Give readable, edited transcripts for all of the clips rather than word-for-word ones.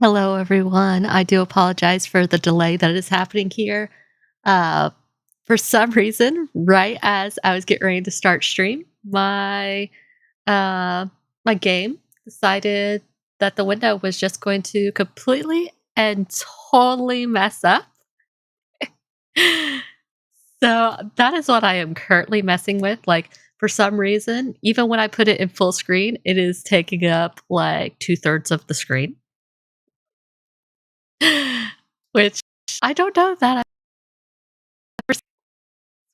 Hello, everyone. I do apologize for the delay that is happening here. Uh, for some reason, right as I was getting ready to start stream, uh, my game decided that the window was just going to completely and totally mess up. So that is what I am currently messing with. Like, for some reason, even when I put it in full screen, it is taking up like 2/3 of the screen. Which I don't know that so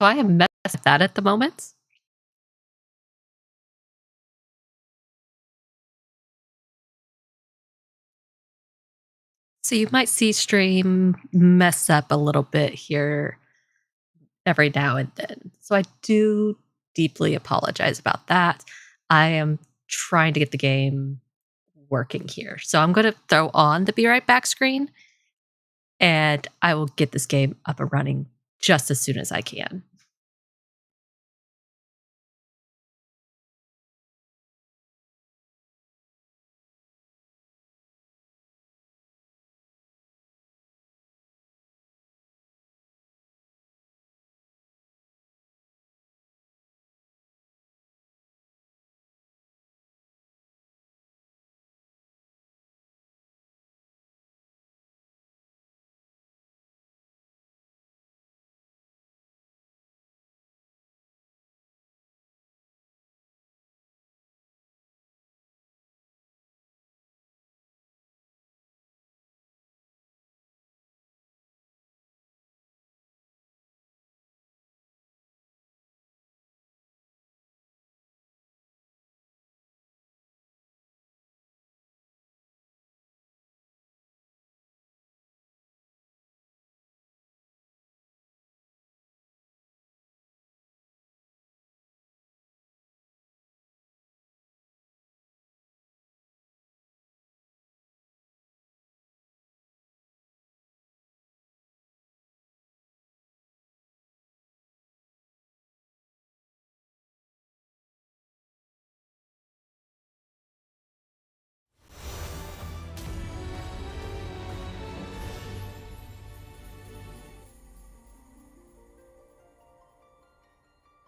I am messing with that at the moment. So you might see stream mess up a little bit here every now and then. So I do deeply apologize about that. I am trying to get the game working here. So I'm going to throw on the be right back screen and I will get this game up and running just as soon as I can.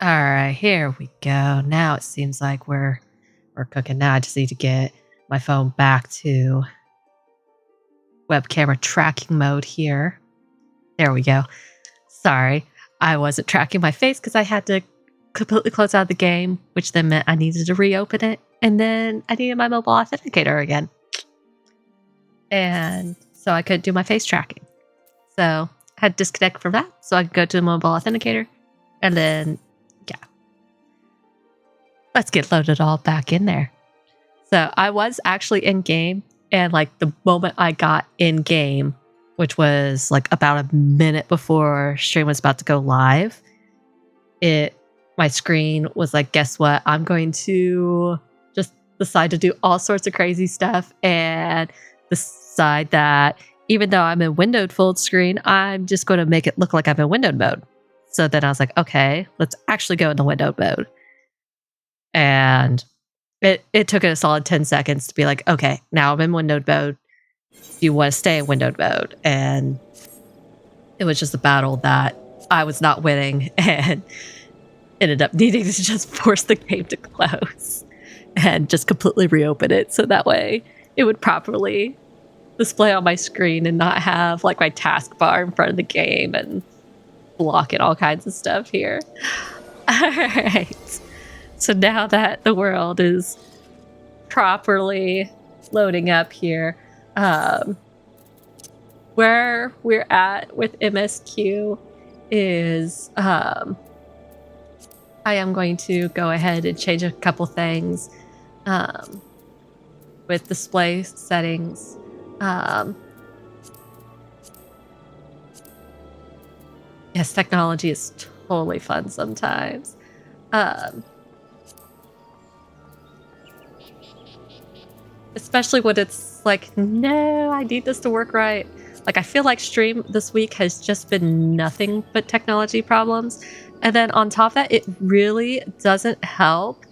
All right, here we go. Now it seems like we're cooking. Now I just need to get my phone back to web camera tracking mode here. There we go. Sorry, I wasn't tracking my face because I had to completely close out the game, which then meant I needed to reopen it, and then I needed my mobile authenticator again. And so I couldn't do my face tracking. So I had to disconnect from that so I could go to the mobile authenticator, and then, yeah. Let's get loaded all back in there. So I was actually in game, and like the moment I got in game, which was like about a minute before stream was about to go live, my screen was like, guess what? I'm going to just decide to do all sorts of crazy stuff and decide that even though I'm in windowed full screen, I'm just going to make it look like I'm in windowed mode. So then I was like, okay, let's actually go in the windowed mode. And it took it a solid 10 seconds to be like, okay, now I'm in windowed mode. Do you want to stay in windowed mode? And it was just a battle that I was not winning and ended up needing to just force the game to close and just completely reopen it. So that way it would properly display on my screen and not have like my taskbar in front of the game and blocking all kinds of stuff here. All right. So now that the world is properly loading up here, where we're at with MSQ is I am going to go ahead and change a couple things with display settings. Yes, technology is totally fun sometimes. Especially when it's like, no, I need this to work right. Like, I feel like stream this week has just been nothing but technology problems. And then on top of that, it really doesn't help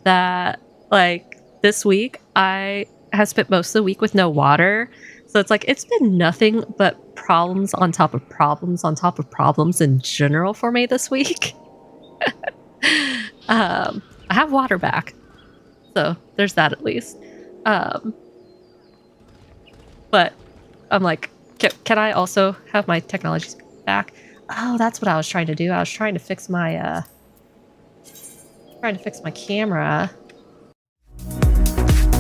that, like, this week I have spent most of the week with no water. So it's like, it's been nothing but problems on top of problems on top of problems in general for me this week. I have water back. So there's that at least. But I'm like, can I also have my technology back? Oh, that's what I was trying to do. I was trying to fix my camera.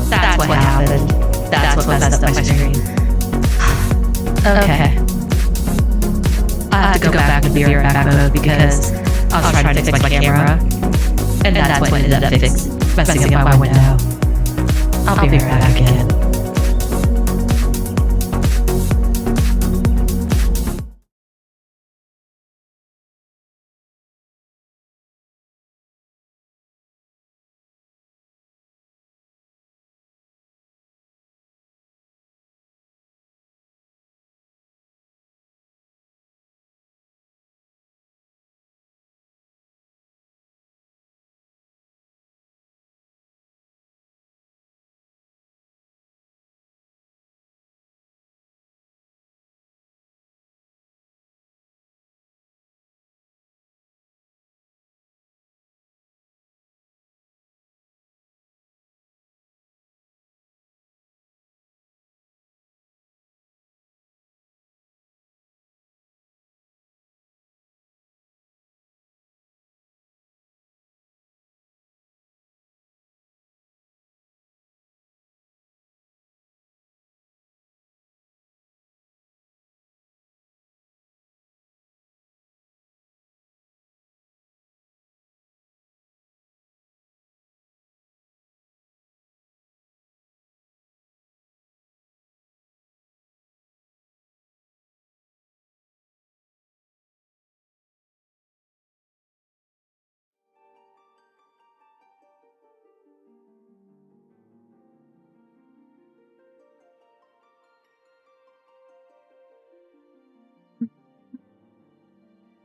That's what happened. That's what messed up my screen. Okay. I have to go back to VR back mode because I was trying to fix my camera. And that's what ended up messing up my window. I'll be right back in.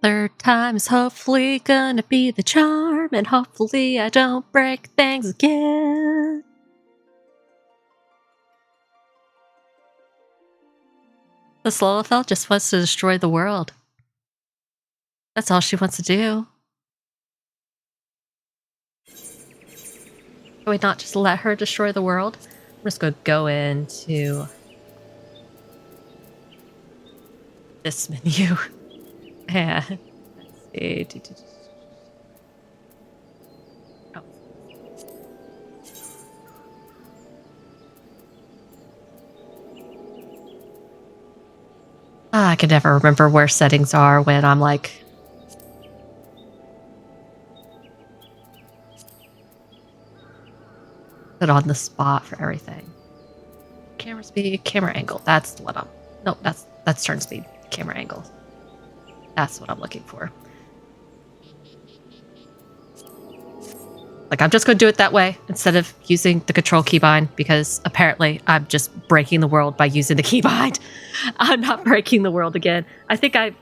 Third time is hopefully gonna be the charm, and hopefully I don't break things again. This Lala just wants to destroy the world. That's all she wants to do. Can we not just let her destroy the world? I'm just gonna go into this menu. And let's see. Oh. I can never remember where settings are when I'm like put on the spot for everything. Camera speed, camera angle. That's what I'm. Nope, that's turn speed. Camera angle. That's what I'm looking for. Like, I'm just going to do it that way instead of using the control keybind because apparently I'm just breaking the world by using the keybind. I'm not breaking the world again. I think I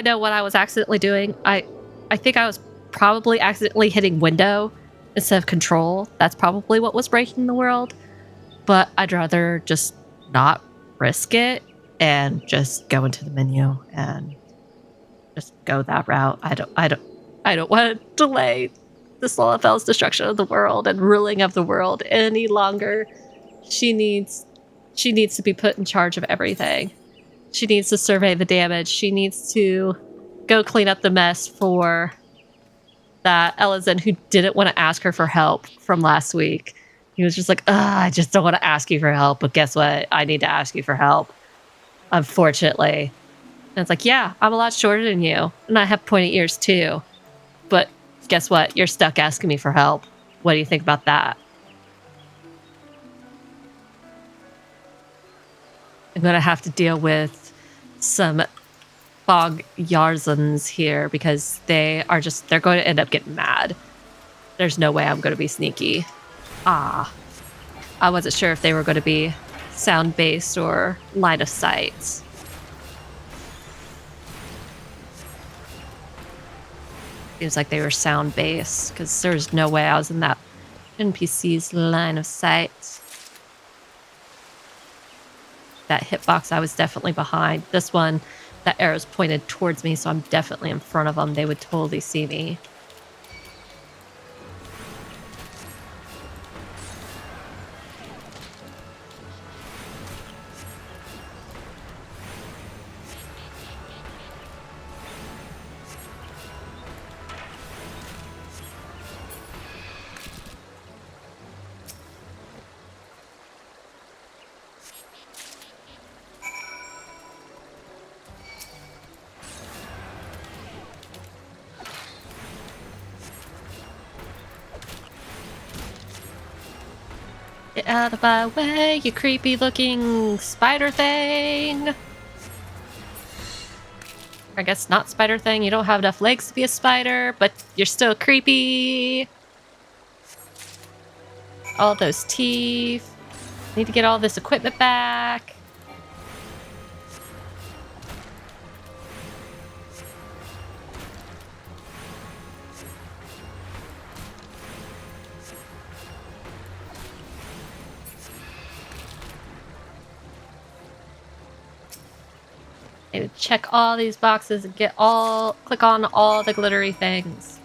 know what I was accidentally doing. I think I was probably accidentally hitting window instead of control. That's probably what was breaking the world. But I'd rather just not risk it and just go into the menu and just go that route. I don't want to delay this Lalafel's destruction of the world and ruling of the world any longer. She needs to be put in charge of everything. She needs to survey the damage. She needs to go clean up the mess for that Elizin who didn't want to ask her for help from last week. He was just like, I just don't want to ask you for help, but guess what? I need to ask you for help, unfortunately. And it's like, yeah, I'm a lot shorter than you, and I have pointy ears too. But guess what? You're stuck asking me for help. What do you think about that? I'm going to have to deal with some fog Yarzans here because they're going to end up getting mad. There's no way I'm going to be sneaky. I wasn't sure if they were going to be sound-based or line of sight. Seems like they were sound-based because there's no way I was in that NPC's line of sight. that hitbox, I was definitely behind. This one, that arrow's pointed towards me, so I'm definitely in front of them. They would totally see me. Get out of my way, you creepy looking spider thing. I guess not spider thing. You don't have enough legs to be a spider, but you're still creepy. All those teeth. Need to get all this equipment back. Maybe check all these boxes and click on all the glittery things.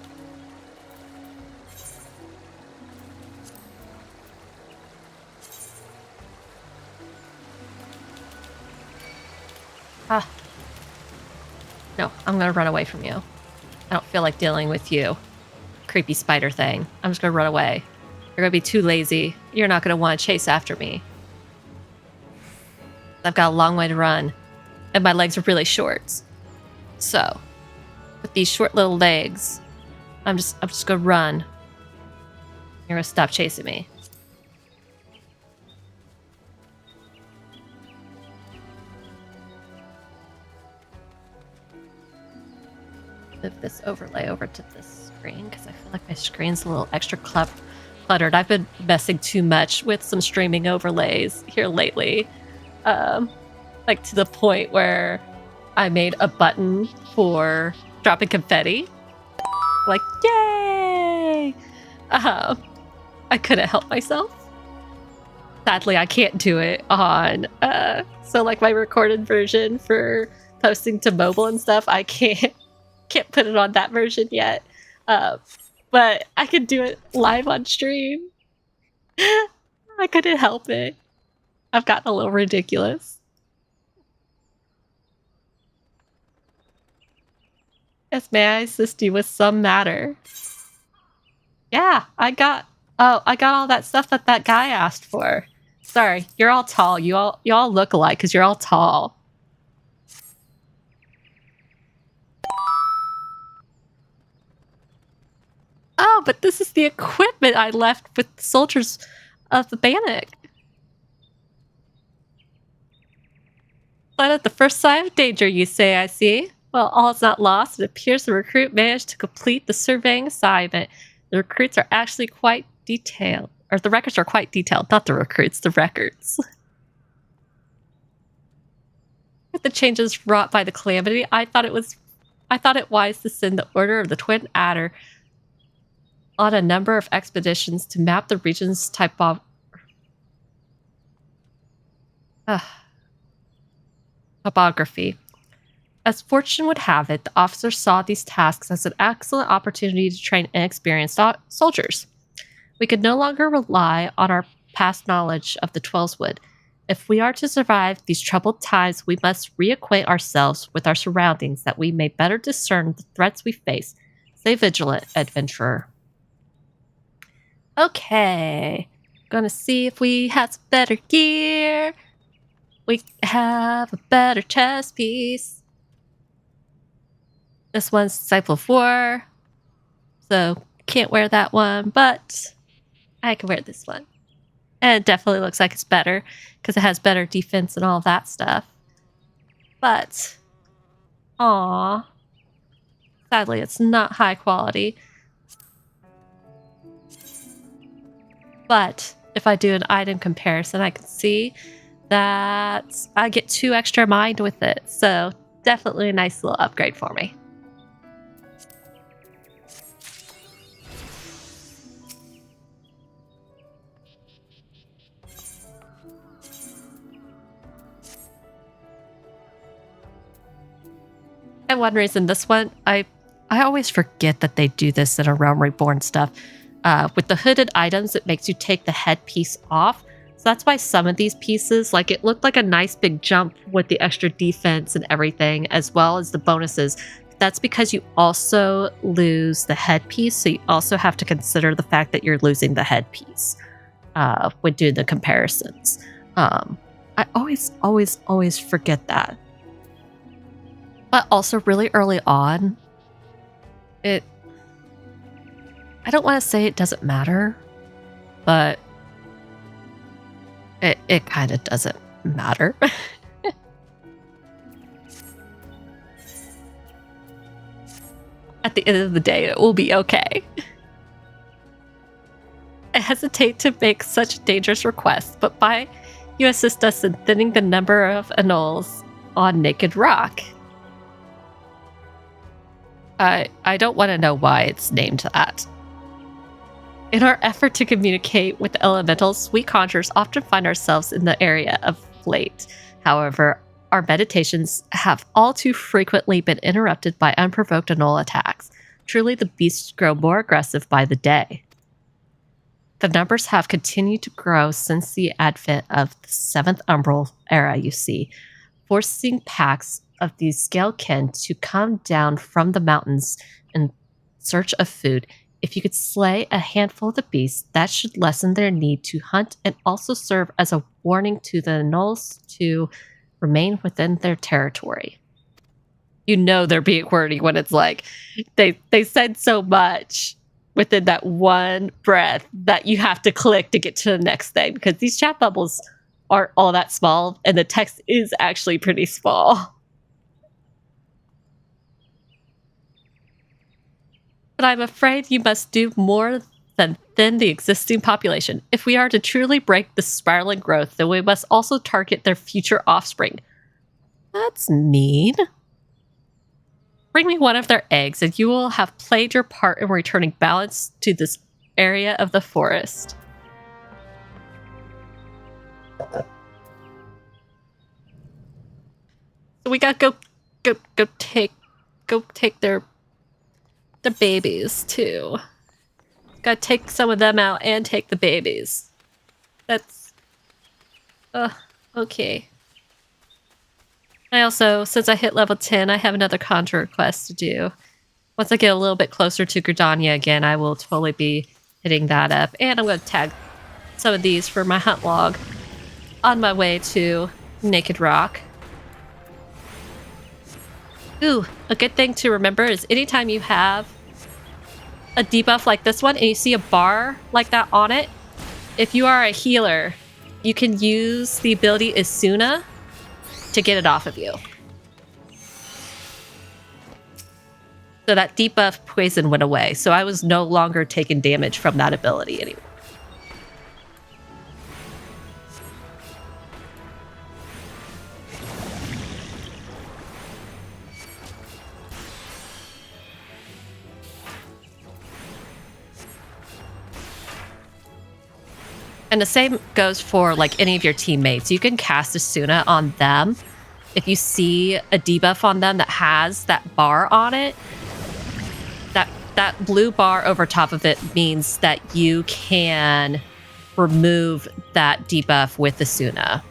Ah. No, I'm gonna run away from you. I don't feel like dealing with you. Creepy spider thing. I'm just gonna run away. You're gonna be too lazy. You're not gonna want to chase after me. I've got a long way to run. And my legs are really short. So, with these short little legs, I'm just gonna run. You're gonna stop chasing me. Move this overlay over to this screen because I feel like my screen's a little extra cluttered. I've been messing too much with some streaming overlays here lately. Like to the point where I made a button for dropping confetti. Like, yay! I couldn't help myself. Sadly, I can't do it on, so like my recorded version for posting to mobile and stuff, I can't put it on that version yet. But I can do it live on stream. I couldn't help it. I've gotten a little ridiculous. Yes, may I assist you with some matter? Yeah, I got all that stuff that guy asked for. Sorry, you're all tall. You all look alike because you're all tall. Oh, but this is the equipment I left with the soldiers of the Bannock. But at the first sign of danger, you say, I see. Well, all is not lost. It appears the recruit managed to complete the surveying assignment. The recruits are actually quite detailed. Or the records are quite detailed. Not the recruits, the records. With the changes wrought by the calamity, I thought it wise to send the Order of the Twin Adder on a number of expeditions to map the region's topography. As fortune would have it, the officers saw these tasks as an excellent opportunity to train inexperienced soldiers. We could no longer rely on our past knowledge of the Twellswood. If we are to survive these troubled times, we must reacquaint ourselves with our surroundings that we may better discern the threats we face. Stay vigilant, adventurer. Okay. Gonna see if we have some better gear. We have a better chest piece. This one's Disciple 4, so can't wear that one, but I can wear this one. And it definitely looks like it's better, because it has better defense and all that stuff. But, sadly it's not high quality. But, if I do an item comparison, I can see that I get 2 extra mind with it, so definitely a nice little upgrade for me. And one reason this one, I always forget that they do this in a Realm Reborn stuff. With the hooded items, it makes you take the headpiece off. So that's why some of these pieces, like it looked like a nice big jump with the extra defense and everything, as well as the bonuses. That's because you also lose the headpiece. So you also have to consider the fact that you're losing the headpiece when doing the comparisons. I always forget that. But also really early on, I don't want to say it doesn't matter, but it kind of doesn't matter. At the end of the day, it will be okay. I hesitate to make such dangerous requests, but why you assist us in thinning the number of anoles on Naked Rock? I don't want to know why it's named that. In our effort to communicate with the elementals, we conjurers often find ourselves in the area of late. However, our meditations have all too frequently been interrupted by unprovoked anole attacks. Truly, the beasts grow more aggressive by the day. The numbers have continued to grow since the advent of the 7th Umbral era, you see, forcing packs of these scalekin to come down from the mountains in search of food. If you could slay a handful of the beasts, that should lessen their need to hunt and also serve as a warning to the anoles to remain within their territory. You know they're being wordy when it's like, they said so much within that one breath that you have to click to get to the next thing, because these chat bubbles aren't all that small and the text is actually pretty small. But I'm afraid you must do more than thin the existing population. If we are to truly break the spiraling growth, then we must also target their future offspring. That's mean. Bring me one of their eggs, and you will have played your part in returning balance to this area of the forest. So we gotta go take their babies too. Gotta take some of them out and take the babies. That's okay. I also, since I hit level 10, I have another conjurer quest to do. Once I get a little bit closer to Gridania again, I will totally be hitting that up. And I'm going to tag some of these for my hunt log on my way to Naked Rock. Ooh, a good thing to remember is anytime you have a debuff like this one and you see a bar like that on it, if you are a healer, you can use the ability Isuna to get it off of you. So that debuff poison went away, so I was no longer taking damage from that ability anymore. And the same goes for like any of your teammates. You can cast Isuna on them. If you see a debuff on them that has that bar on it, that blue bar over top of it means that you can remove that debuff with Isuna.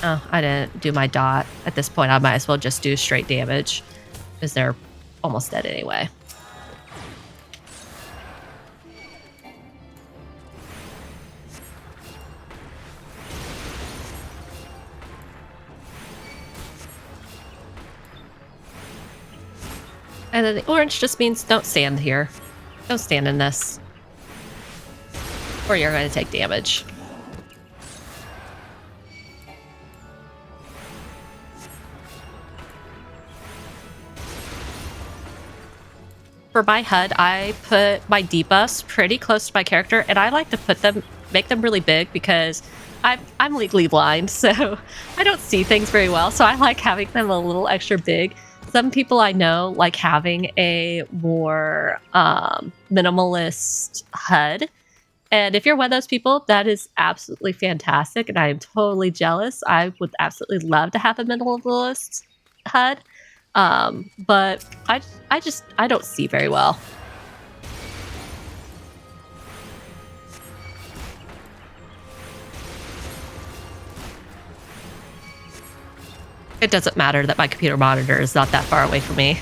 Oh, I didn't do my dot. At this point, I might as well just do straight damage because they're almost dead anyway. And then the orange just means don't stand here. Don't stand in this. Or you're going to take damage. For my HUD, I put my debuffs pretty close to my character, and I like to make them really big because I'm legally blind, so I don't see things very well. So I like having them a little extra big. Some people I know like having a more minimalist HUD And if you're one of those people, that is absolutely fantastic, and I am totally jealous. I would absolutely love to have a minimalist HUD, but I don't see very well. It doesn't matter that my computer monitor is not that far away from me.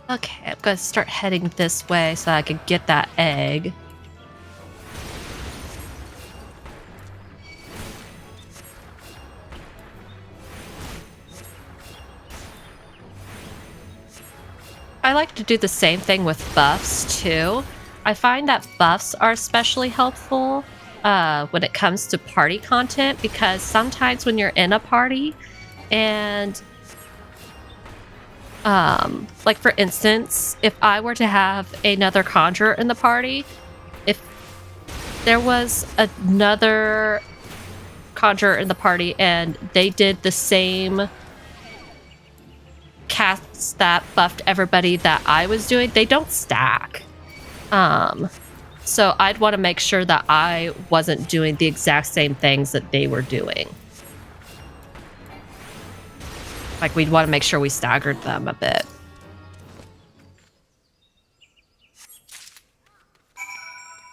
Okay, I'm going to start heading this way so I can get that egg. I like to do the same thing with buffs too. I find that buffs are especially helpful when it comes to party content, because sometimes when you're in a party and like for instance, if I were to have another conjurer in the party, if there was another conjurer in the party and they did the same casts that buffed everybody that I was doing, they don't stack. So I'd want to make sure that I wasn't doing the exact same things that they were doing. Like, we'd want to make sure we staggered them a bit.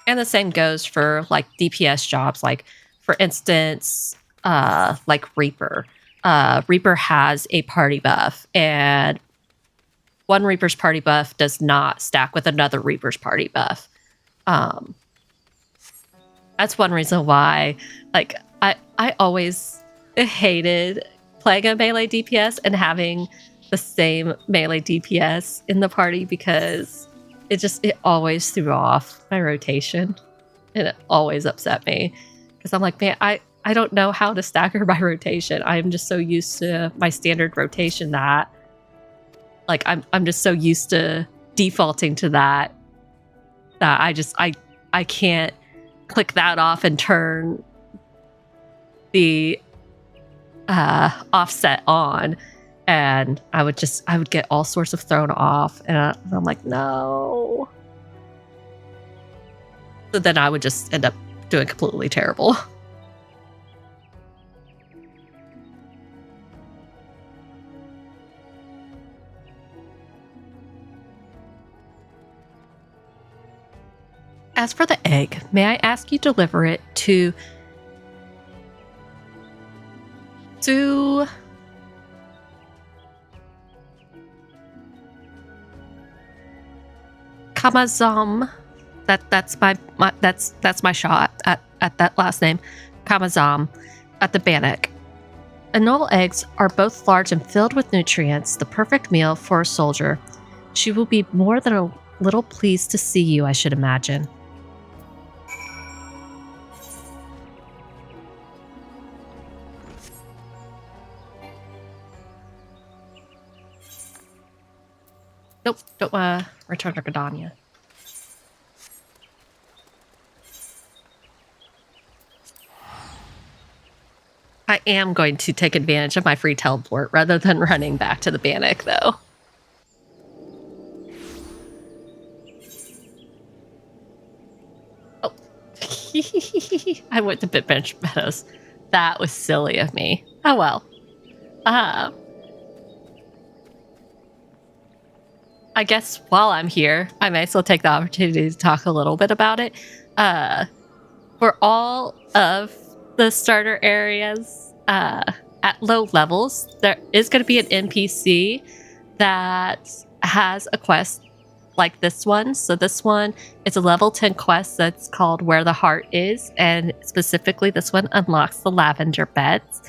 And the same goes for, like, DPS jobs. Like, for instance, like Reaper. Reaper has a party buff, and one Reaper's party buff does not stack with another Reaper's party buff. That's one reason why, like, I always hated playing a melee DPS and having the same melee DPS in the party, because it always threw off my rotation, and it always upset me, because I'm like, man, I don't know how to stagger my rotation. I'm just so used to my standard rotation that, like, I'm just so used to defaulting to that I can't click that off and turn the offset on, and I would get all sorts of thrown off, and I'm like, no. So then I would just end up doing completely terrible. As for the egg, may I ask you to deliver it to Kamazam. That's my shot at that last name, Kamazam, at the Bannock. Anole eggs are both large and filled with nutrients, the perfect meal for a soldier. She will be more than a little pleased to see you, I should imagine. Nope, don't return to Gridania. I am going to take advantage of my free teleport rather than running back to the Bannock, though. Oh. I went to Bitbench Meadows. That was silly of me. Oh well. I guess while I'm here, I may as well take the opportunity to talk a little bit about it. For all of the starter areas, at low levels, there is going to be an NPC that has a quest like this one. So this one is a level 10 quest that's called Where the Heart Is, and specifically this one unlocks the lavender beds.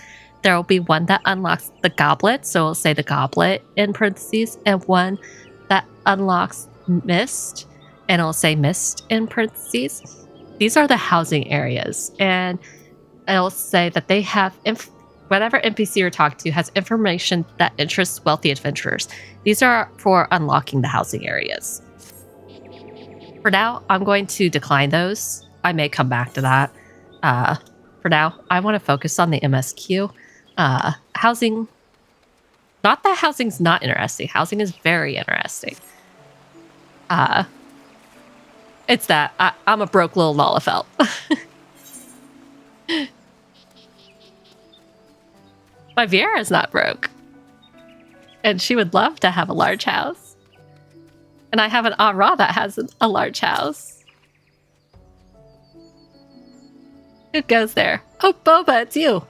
There will be one that unlocks the goblet, so it'll say the goblet in parentheses, and one that unlocks mist, and it'll say mist in parentheses. These are the housing areas, and It'll say that they have whatever NPC you're talking to has information that interests wealthy adventurers. These are for unlocking the housing areas. For now, I'm going to decline those. I may come back to that. For now, I want to focus on the MSQ. Housing. Not that housing's not interesting. Housing is very interesting. It's that I'm a broke little Lalafell. My Viera's not broke. And she would love to have a large house. And I have an Ara that has a large house. Who goes there? Oh, Boba, it's you.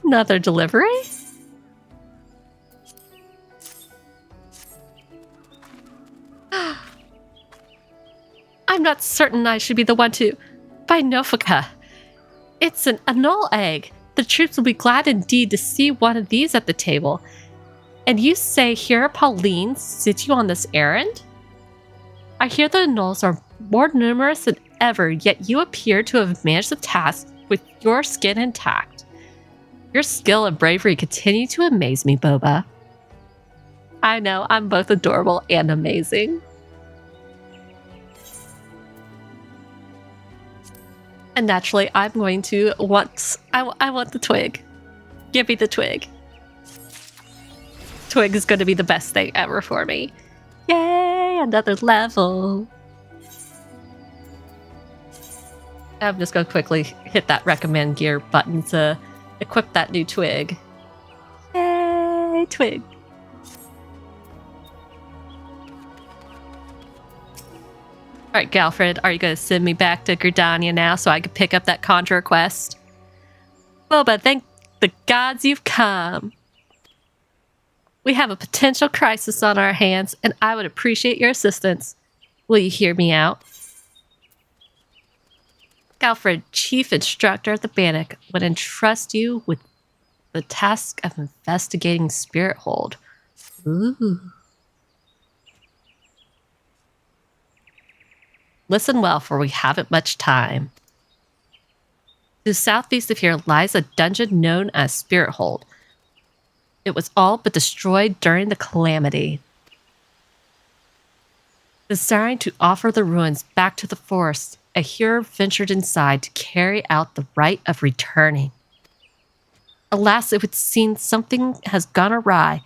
Another delivery? I'm not certain I should be the one to... By Nofaka. It's an anole egg. The troops will be glad indeed to see one of these at the table. And you say here Pauline sent you on this errand? I hear the anoles are more numerous than ever, yet you appear to have managed the task with your skin intact. Your skill and bravery continue to amaze me, Boba. I know, I'm both adorable and amazing. And naturally, I'm going to want... I want the twig. Give me the twig. Twig is going to be the best thing ever for me. Yay, another level. I'm just going to quickly hit that recommend gear button to equip that new twig. Yay, twig. All right, Galfred, are you going to send me back to Gridania now so I can pick up that conjurer quest? Boba, thank the gods you've come. We have a potential crisis on our hands, and I would appreciate your assistance. Will you hear me out? Galfred, Chief Instructor of the Bannock, would entrust you with the task of investigating Spirit Hold. Ooh. Listen well, for we haven't much time. To the southeast of here lies a dungeon known as Spirit Hold. It was all but destroyed during the calamity. Desiring to offer the ruins back to the forest, a hero ventured inside to carry out the rite of returning. Alas, it would seem something has gone awry.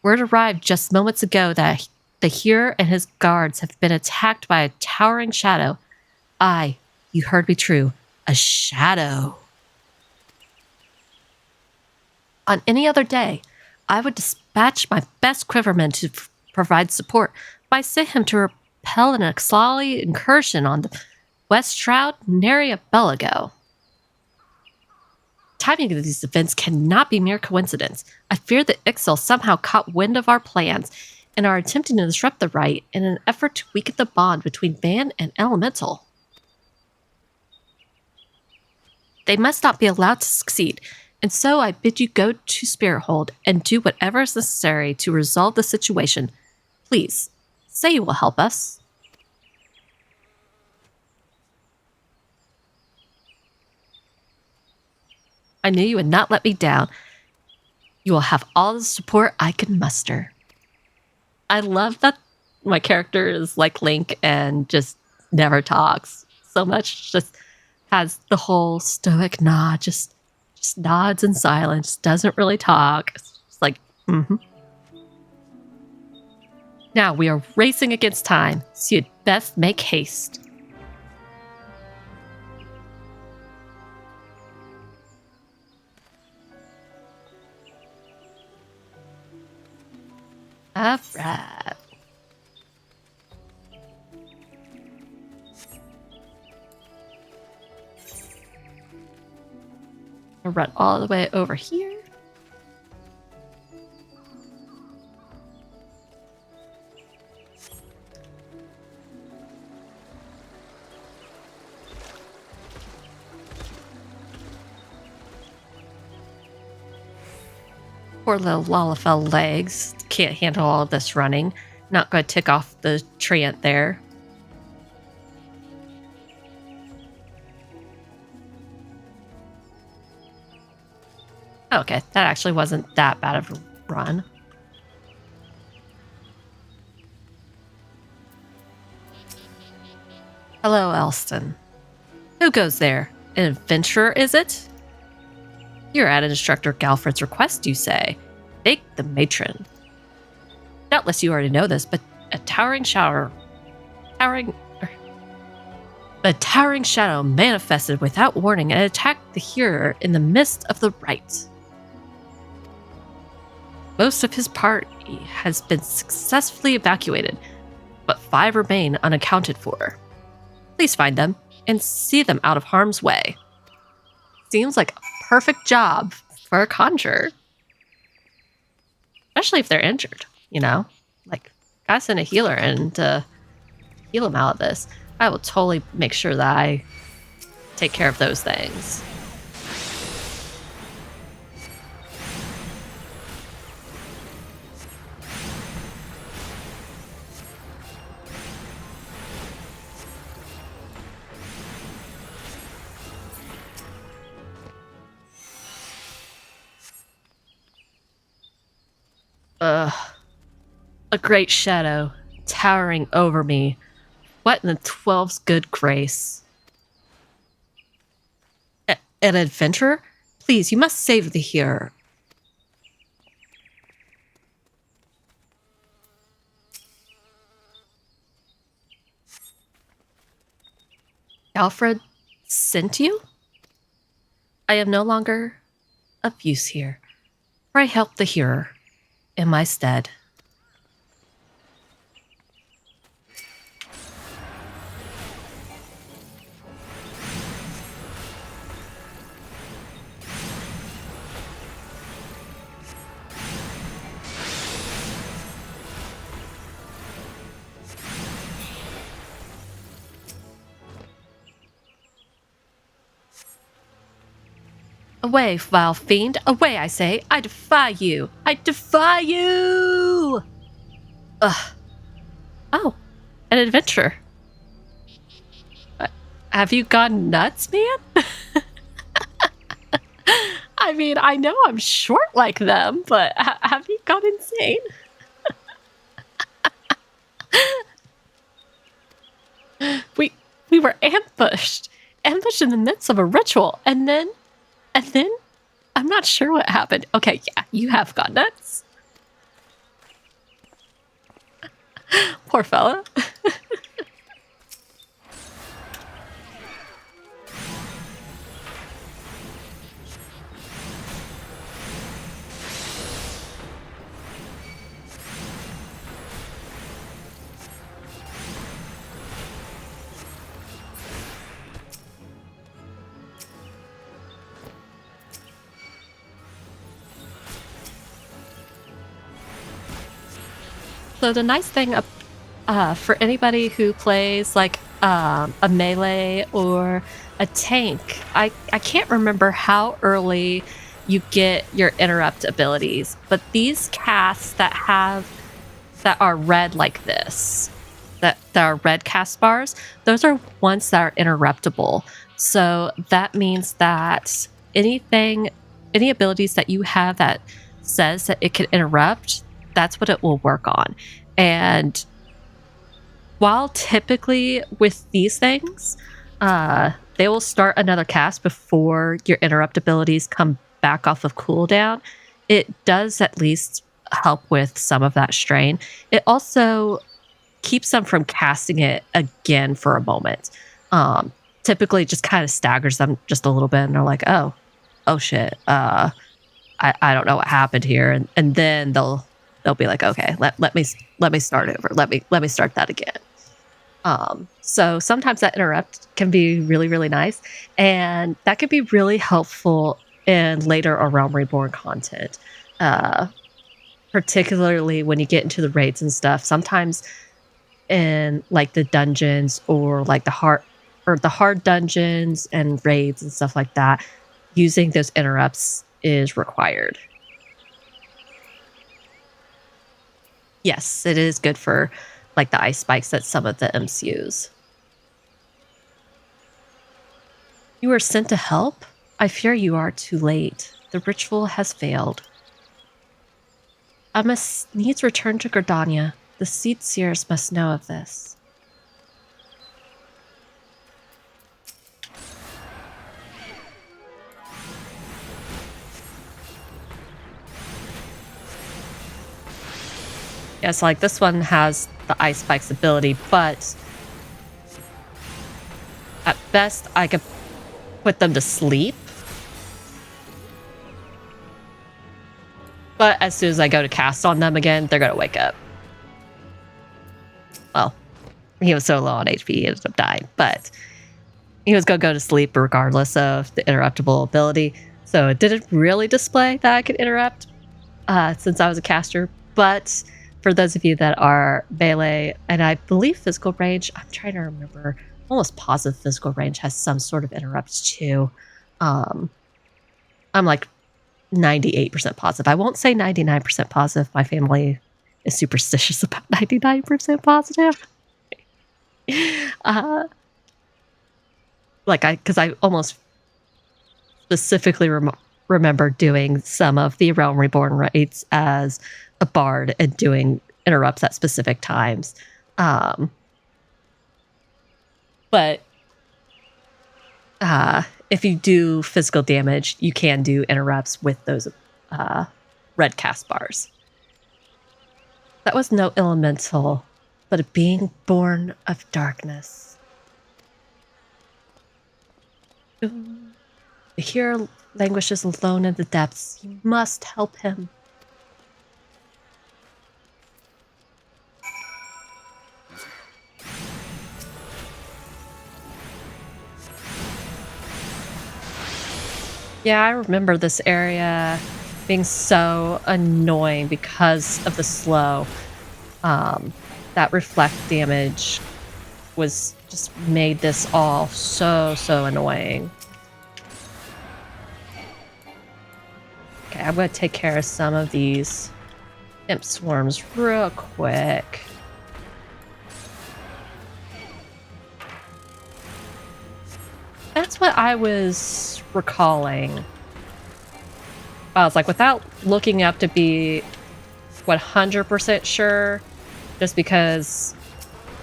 Word arrived just moments ago that the hero and his guards have been attacked by a towering shadow. Aye, you heard me true. A shadow. On any other day, I would dispatch my best quiverman to provide support, but I sent him to repel an Ixali incursion on the West Shroud nary a bell ago. Timing of these events cannot be mere coincidence. I fear that Ixal somehow caught wind of our plans and are attempting to disrupt the rite in an effort to weaken the bond between man and elemental. They must not be allowed to succeed, and so I bid you go to Spirit Hold and do whatever is necessary to resolve the situation. Please, say you will help us. I knew you would not let me down. You will have all the support I can muster. I love that my character is like Link and just never talks so much. Just has the whole stoic nod, just nods in silence, doesn't really talk. It's just like, Now we are racing against time, so you'd best make haste. All right. I'll run all the way over here. Poor little Lalafell legs. Can't handle all of this running. Not going to tick off the treant there. Okay, that actually wasn't that bad of a run. Hello, Elston. Who goes there? An adventurer, is it? You're at Instructor Galfred's request, you say. Thank the matron. Doubtless you already know this, but a towering shadow manifested without warning and attacked the hearer in the midst of the rite. Most of his party has been successfully evacuated, but 5 remain unaccounted for. Please find them and see them out of harm's way. Seems like a perfect job for a conjurer. Especially if they're injured, you know? Like, gotta send a healer and heal them out of this. I will totally make sure that I take care of those things. A great shadow towering over me. What in the 12's good grace? An adventurer? Please, you must save the hearer. Alfred sent you? I am no longer of use here. Pray help the hearer in my stead. Away, vile fiend! Away, I say! I defy you! I defy you! Ugh. Oh, an adventurer. Have you gone nuts, man? I mean, I know I'm short like them, but have you gone insane? We were ambushed in the midst of a ritual, and then I'm not sure what happened. Okay, yeah, you have gone nuts. Poor fella. So the nice thing for anybody who plays like a melee or a tank, I can't remember how early you get your interrupt abilities, but these casts that are red like this, that are red cast bars, those are ones that are interruptible. So that means that any abilities that you have that says that it can interrupt, that's what it will work on. And while typically with these things, they will start another cast before your interrupt abilities come back off of cooldown, it does at least help with some of that strain. It also keeps them from casting it again for a moment. Typically just kind of staggers them just a little bit, and they're like, oh shit, I don't know what happened here, and then they'll be like, okay, let me start over. Let me start that again. So sometimes that interrupt can be really, really nice, and that can be really helpful in later or Realm Reborn content, particularly when you get into the raids and stuff. Sometimes in like the dungeons or like the hard dungeons and raids and stuff like that, using those interrupts is required. Yes, it is good for like the ice spikes that some of the imps use. You were sent to help? I fear you are too late. The ritual has failed. I must needs return to Gridania. The seed seers must know of this. Yes, like this one has the ice spikes ability, but at best I could put them to sleep. But as soon as I go to cast on them again, they're gonna wake up. Well, he was so low on HP, he ended up dying, but he was gonna go to sleep regardless of the interruptible ability. So it didn't really display that I could interrupt since I was a caster. But for those of you that are melee, and I believe physical range, I'm trying to remember, almost positive physical range has some sort of interrupts too. I'm like 98% positive. I won't say 99% positive. My family is superstitious about 99% positive. Because I almost specifically remember doing some of the Realm Reborn raids as a bard and doing interrupts at specific times. But if you do physical damage, you can do interrupts with those red cast bars. That was no elemental, but a being born of darkness. The hero languishes alone in the depths. You must help him. Yeah, I remember this area being so annoying because of the slow. That reflect damage was just made this all so annoying. Okay, I'm going to take care of some of these imp swarms real quick. That's what I was recalling. I was like, without looking up to be 100% sure, just because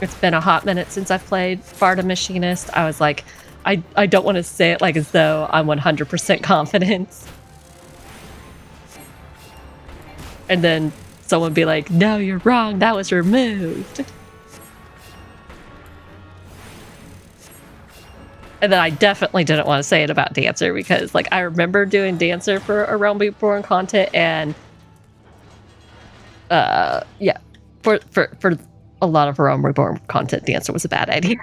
it's been a hot minute since I've played Barda Machinist, I was like, I don't want to say it like as though I'm 100% confident. And then someone be like, no, you're wrong, that was removed. And then I definitely didn't want to say it about Dancer because, like, I remember doing Dancer for a Realm Reborn content, and yeah, for a lot of Realm Reborn content, Dancer was a bad idea.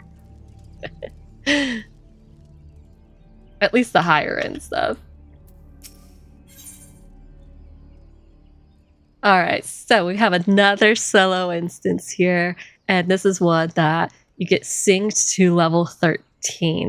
At least the higher end stuff. All right, so we have another solo instance here, and this is one that you get synced to level 13.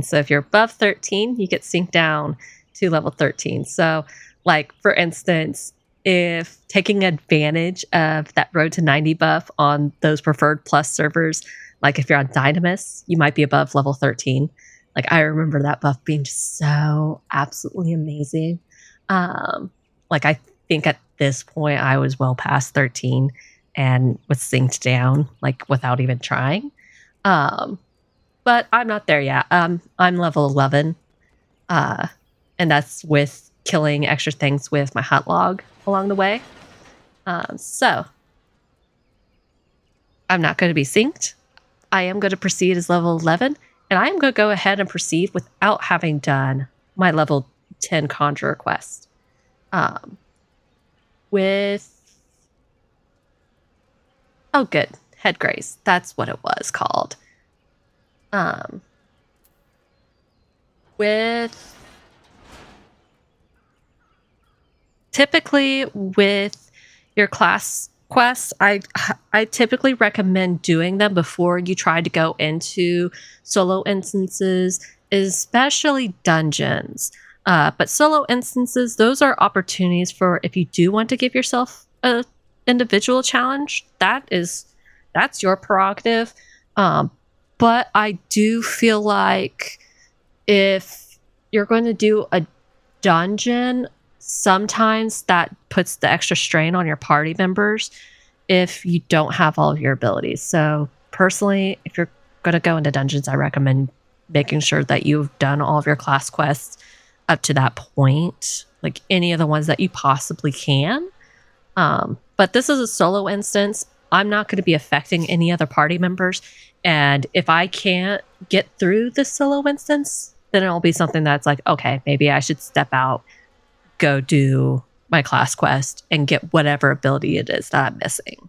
So if you're above 13, you get synced down to level 13. So, like, for instance, if taking advantage of that Road to 90 buff on those preferred plus servers, like if you're on Dynamis, you might be above level 13. Like, I remember that buff being just so absolutely amazing. Like, I think at this point I was well past 13 and was synced down, like, without even trying. But I'm not there yet. I'm level 11. And that's with killing extra things with my hot log along the way. So I'm not going to be synced. I am going to proceed as level 11, and I am going to go ahead and proceed without having done my level 10 conjurer quest. Oh, good. Head grace. That's what it was called. Typically with your class quests, I typically recommend doing them before you try to go into solo instances, especially dungeons. But solo instances, those are opportunities for if you do want to give yourself a individual challenge. That's your prerogative. But I do feel like if you're going to do a dungeon, sometimes that puts the extra strain on your party members if you don't have all of your abilities. So personally, if you're going to go into dungeons, I recommend making sure that you've done all of your class quests up to that point, like any of the ones that you possibly can. But this is a solo instance. I'm not going to be affecting any other party members. And if I can't get through this solo instance, then it'll be something that's like, okay, maybe I should step out, go do my class quest, and get whatever ability it is that I'm missing.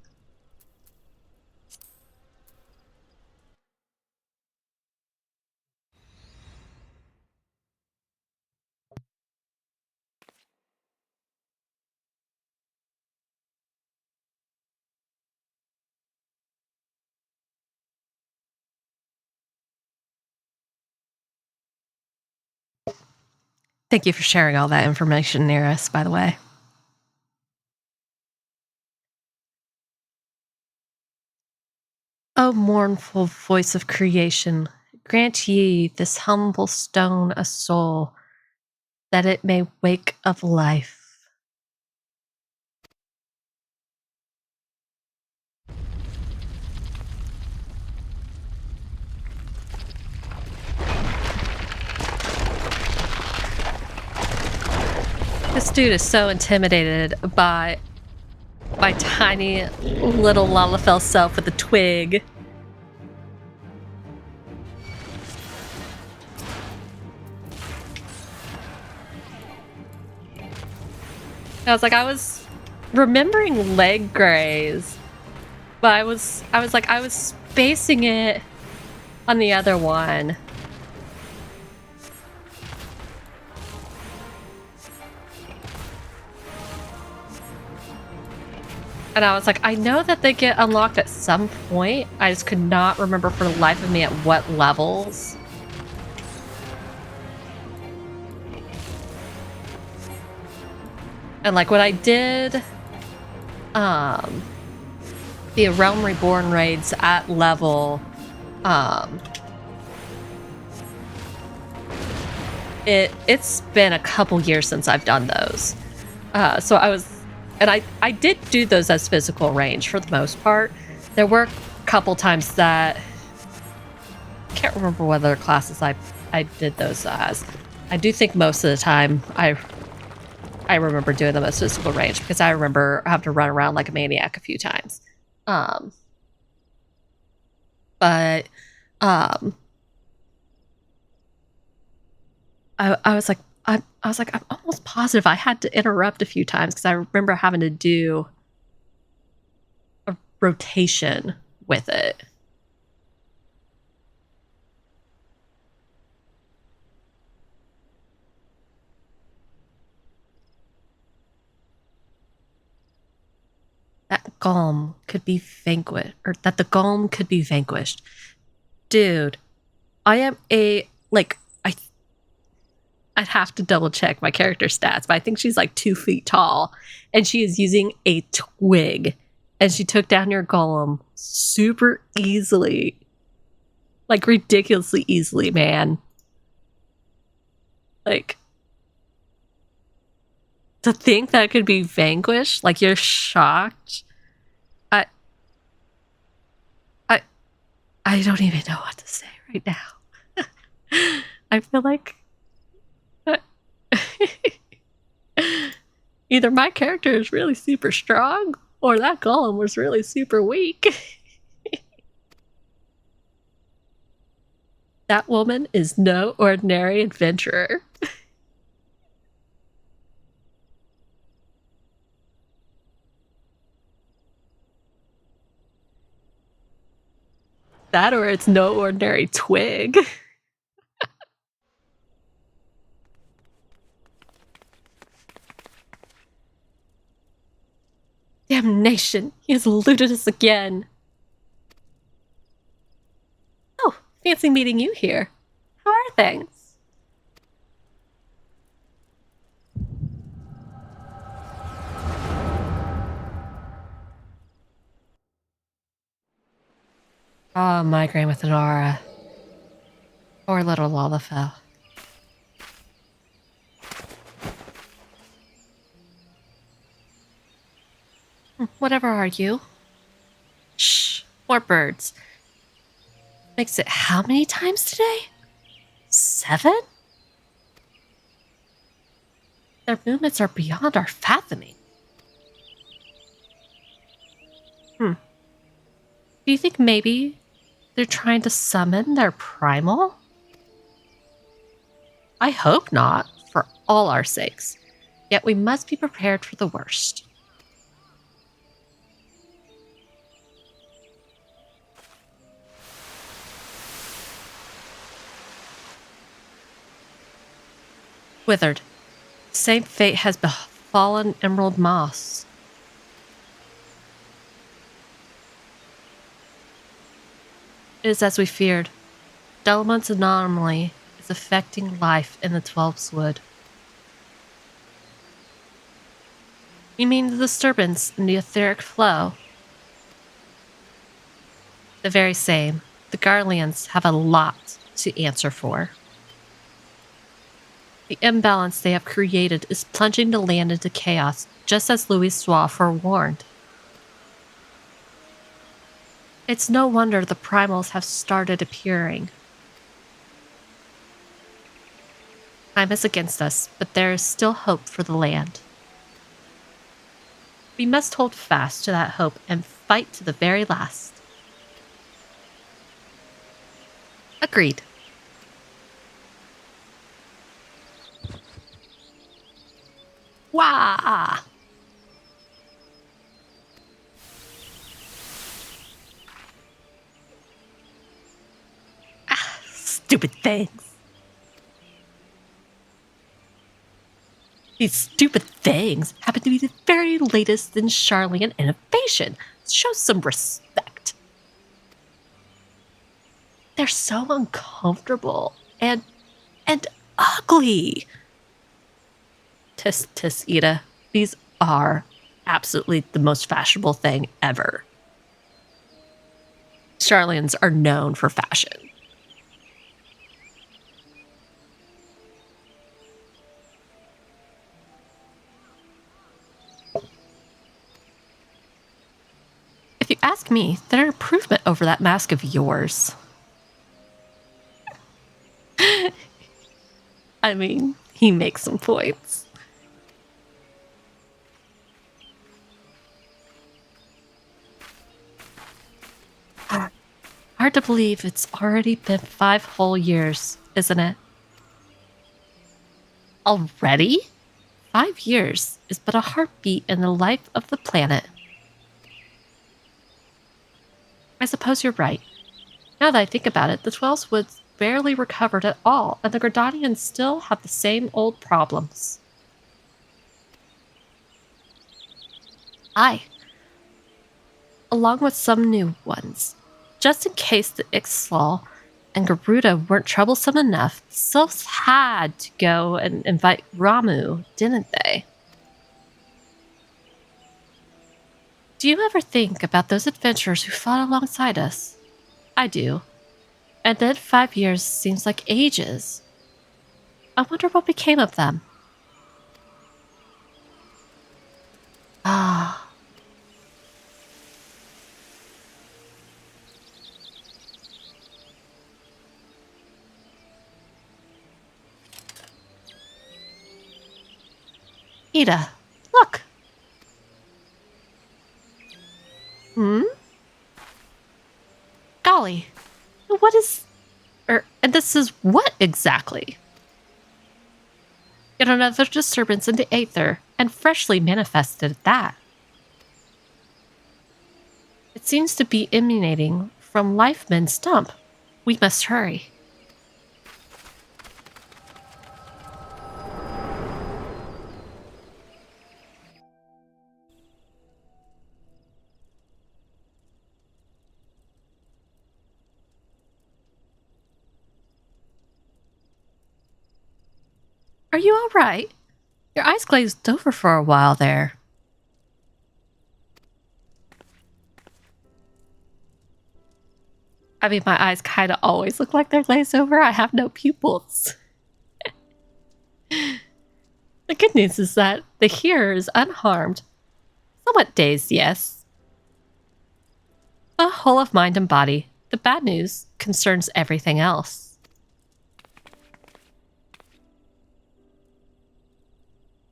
Thank you for sharing all that information, Nearest, by the way. O mournful voice of creation, grant ye this humble stone a soul, that it may wake of life. This dude is so intimidated by my tiny little Lalafell self with a twig. I was remembering leg graze, but I was spacing it on the other one. And I was like, I know that they get unlocked at some point. I just could not remember for the life of me at what levels. And like when I did the Realm Reborn raids at level it's been a couple years since I've done those. So I did do those as physical range for the most part. There were a couple times that I can't remember what other classes I did those as. I do think most of the time I remember doing them as physical range because I remember having to run around like a maniac a few times. I was like, I'm almost positive I had to interrupt a few times because I remember having to do a rotation with it. That golem could be vanquished, or that the golem could be vanquished. Dude, I am I'd have to double check my character stats, but I think she's like 2 feet tall, and she is using a twig, and she took down your golem super easily. Like, ridiculously easily, man. Like, to think that it could be vanquished, like, you're shocked. I don't even know what to say right now. I feel like either my character is really super strong or that golem was really super weak. That woman is no ordinary adventurer. That or it's no ordinary twig. Damnation! He has eluded us again. Oh, fancy meeting you here. How are things? Oh, migraine with an aura. Poor little Lalafell. Whatever are you? Shh, more birds. Makes it how many times today? 7? Their movements are beyond our fathoming. Do you think maybe they're trying to summon their primal? I hope not, for all our sakes. Yet we must be prepared for the worst. Withered. Same fate has befallen Emerald Moss. It is as we feared. Delamont's anomaly is affecting life in the 12's wood. You mean the disturbance in the etheric flow? The very same. The Garleans have a lot to answer for. The imbalance they have created is plunging the land into chaos, just as Louis Soir forewarned. It's no wonder the primals have started appearing. Time is against us, but there is still hope for the land. We must hold fast to that hope and fight to the very last. Agreed. Wah! Stupid things. These stupid things happen to be the very latest in Charlian innovation. Show some respect. They're so uncomfortable and ugly. Tis, Ida. These are absolutely the most fashionable thing ever. Charlians are known for fashion. If you ask me, they're an improvement over that mask of yours. I mean, he makes some points. Hard to believe it's already been 5 whole years, isn't it? Already? 5 years is but a heartbeat in the life of the planet. I suppose you're right. Now that I think about it, the 12's woods barely recovered at all, and the Gridanians still have the same old problems. Aye. Along with some new ones. Just in case the Ixtal and Garuda weren't troublesome enough, the Sylphs had to go and invite Ramu, didn't they? Do you ever think about those adventurers who fought alongside us? I do. And then 5 years seems like ages. I wonder what became of them. Ah. Ida, look. Golly, what is... and this is what exactly? Yet another disturbance in the aether, and freshly manifested at that. It seems to be emanating from Lifeman's stump. We must hurry. Are you all right? Your eyes glazed over for a while there. I mean, my eyes kind of always look like they're glazed over. I have no pupils. The good news is that the hearer is unharmed. Somewhat dazed, yes. But whole of mind and body. The bad news concerns everything else.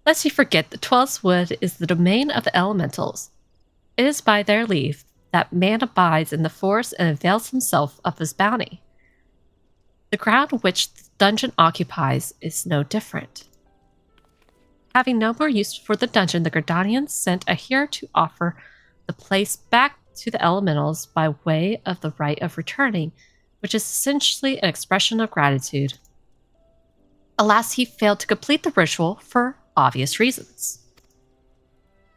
Lest you forget, the 12's wood is the domain of the elementals. It is by their leave that man abides in the forest and avails himself of his bounty. The ground which the dungeon occupies is no different. Having no more use for the dungeon, the Gridanians sent a hero to offer the place back to the elementals by way of the rite of returning, which is essentially an expression of gratitude. Alas, he failed to complete the ritual for obvious reasons.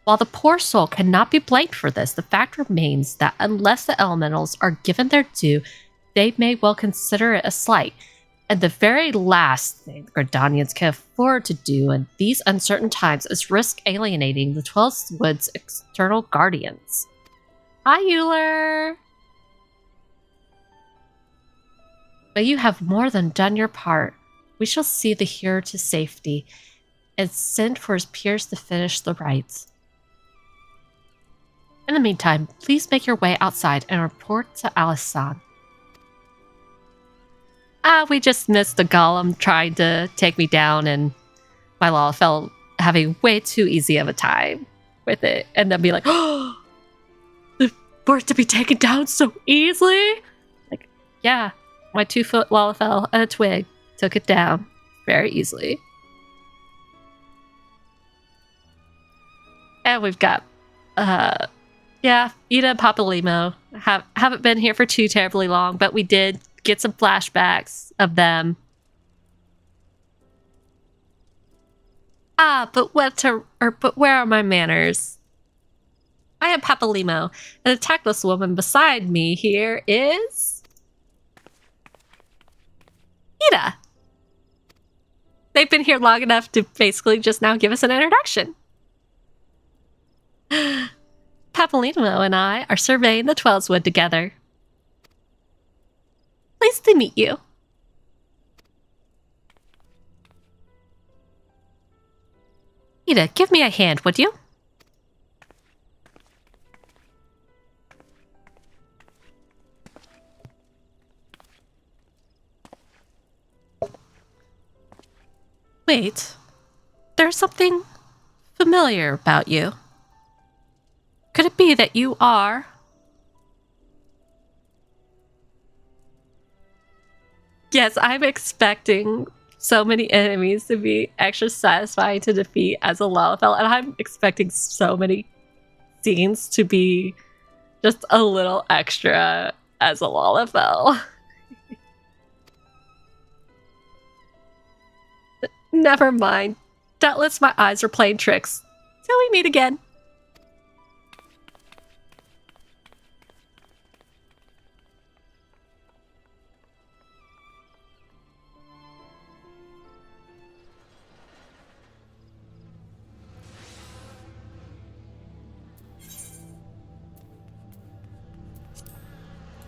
While the poor soul cannot be blamed for this, the fact remains that unless the elementals are given their due, they may well consider it a slight, and the very last thing the Gridanians can afford to do in these uncertain times is risk alienating the 12's Wood's external guardians. Hi, Euler! But you have more than done your part. We shall see the hero to safety, and send for his peers to finish the rites. In the meantime, please make your way outside and report to Alice-san. We just missed the golem trying to take me down, and my Lala fell having way too easy of a time with it, and then be like, oh, for it to be taken down so easily? Like, yeah, my 2-foot Lala fell and a twig took it down very easily. And we've got, yeah, Ida and Papa Limo haven't been here for too terribly long, but we did get some flashbacks of them. But where are my manners? I am Papa Limo, and the tactless woman beside me here is Ida. They've been here long enough to basically just now give us an introduction. Papalino and I are surveying the 12's Wood together. Pleased to meet you. Ida, give me a hand, would you? Wait, there's something familiar about you. Could it be that you are... Yes, I'm expecting so many enemies to be extra satisfying to defeat as a Lalafell, and I'm expecting so many scenes to be just a little extra as a Lalafell. Never mind. Doubtless my eyes are playing tricks. Till we meet again.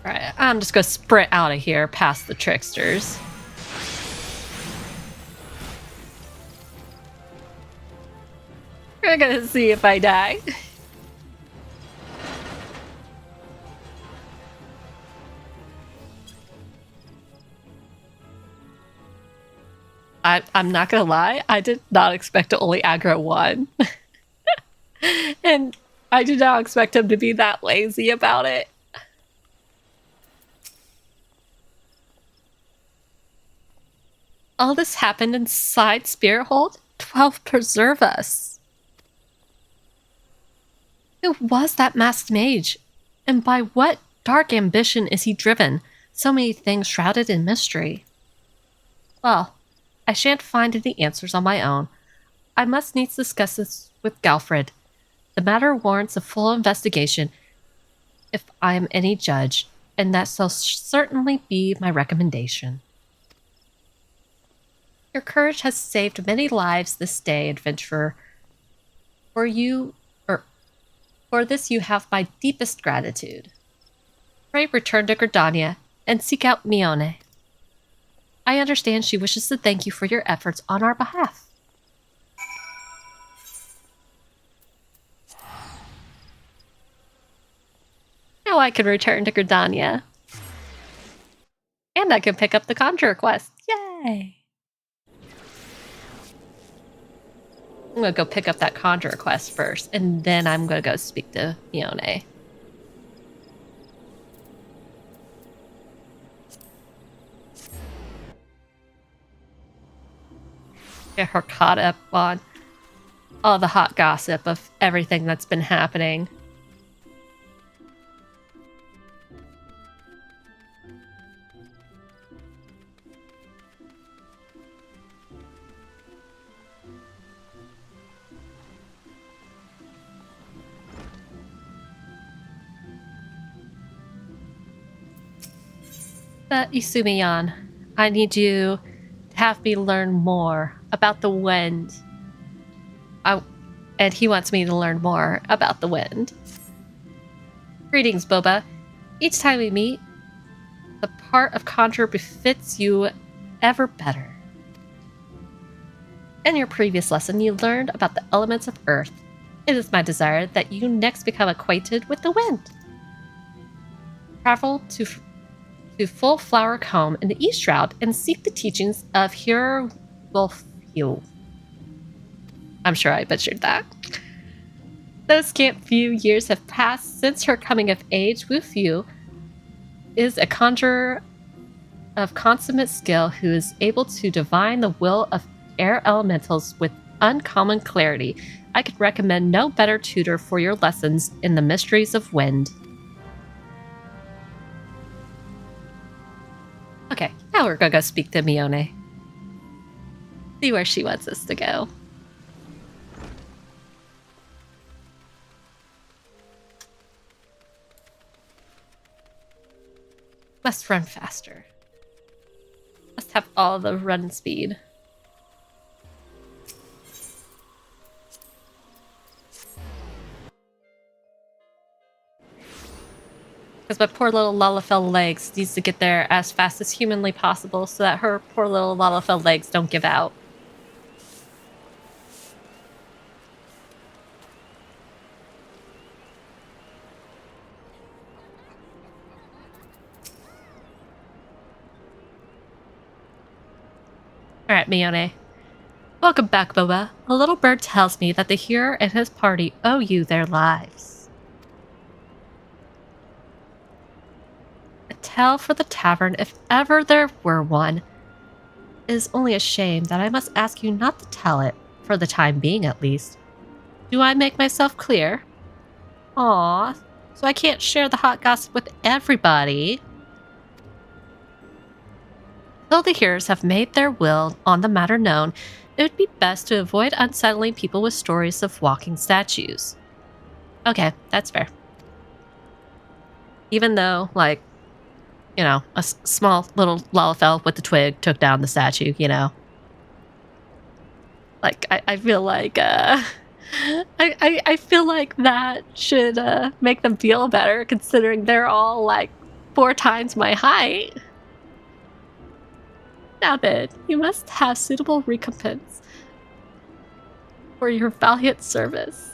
Alright, I'm just gonna sprint out of here past the tricksters. We're gonna see if I die. I'm not gonna lie, I did not expect to only aggro one. And I did not expect him to be that lazy about it. All this happened inside Spirithold? 12 preserve us. Who was that masked mage? And by what dark ambition is he driven? So many things shrouded in mystery. Well, I shan't find any answers on my own. I must needs discuss this with Galfred. The matter warrants a full investigation, if I am any judge, and that shall certainly be my recommendation. Your courage has saved many lives this day, adventurer. For this you have my deepest gratitude. Pray return to Gridania and seek out Mione. I understand she wishes to thank you for your efforts on our behalf. I can return to Gridania. And I can pick up the conjurer quest. Yay! I'm gonna go pick up that conjurer quest first, and then I'm gonna go speak to Mione. Get her caught up on all the hot gossip of everything that's been happening. But Isumi-yan, I need you to have me learn more about the wind. And he wants me to learn more about the wind. Greetings, Boba. Each time we meet, the part of conjurer befits you ever better. In your previous lesson, you learned about the elements of earth. It is my desire that you next become acquainted with the wind. Travel to Full Flower Comb in the East Shroud and seek the teachings of Hero Wolfhew. I'm sure I butchered that. Those scant few years have passed since her coming of age. Wolfhew is a conjurer of consummate skill who is able to divine the will of air elementals with uncommon clarity. I could recommend no better tutor for your lessons in the mysteries of wind. Okay, now we're gonna go speak to Mione. See where she wants us to go. Must run faster. Must have all the run speed. Because my poor little Lalafell legs needs to get there as fast as humanly possible so that her poor little Lalafell legs don't give out. Alright, Mione. Welcome back, Boba. A little bird tells me that the hero and his party owe you their lives. A tale for the tavern, if ever there were one. It is only a shame that I must ask you not to tell it, for the time being at least. Do I make myself clear? Aww, so I can't share the hot gossip with everybody. Till the hearers have made their will on the matter known, it would be best to avoid unsettling people with stories of walking statues. Okay, that's fair. Even though, like, you know, a small little Lalafell with the twig took down the statue, you know. Like, I feel like, I feel like that should make them feel better, considering they're all, like, 4 times my height. Now then, you must have suitable recompense for your valiant service.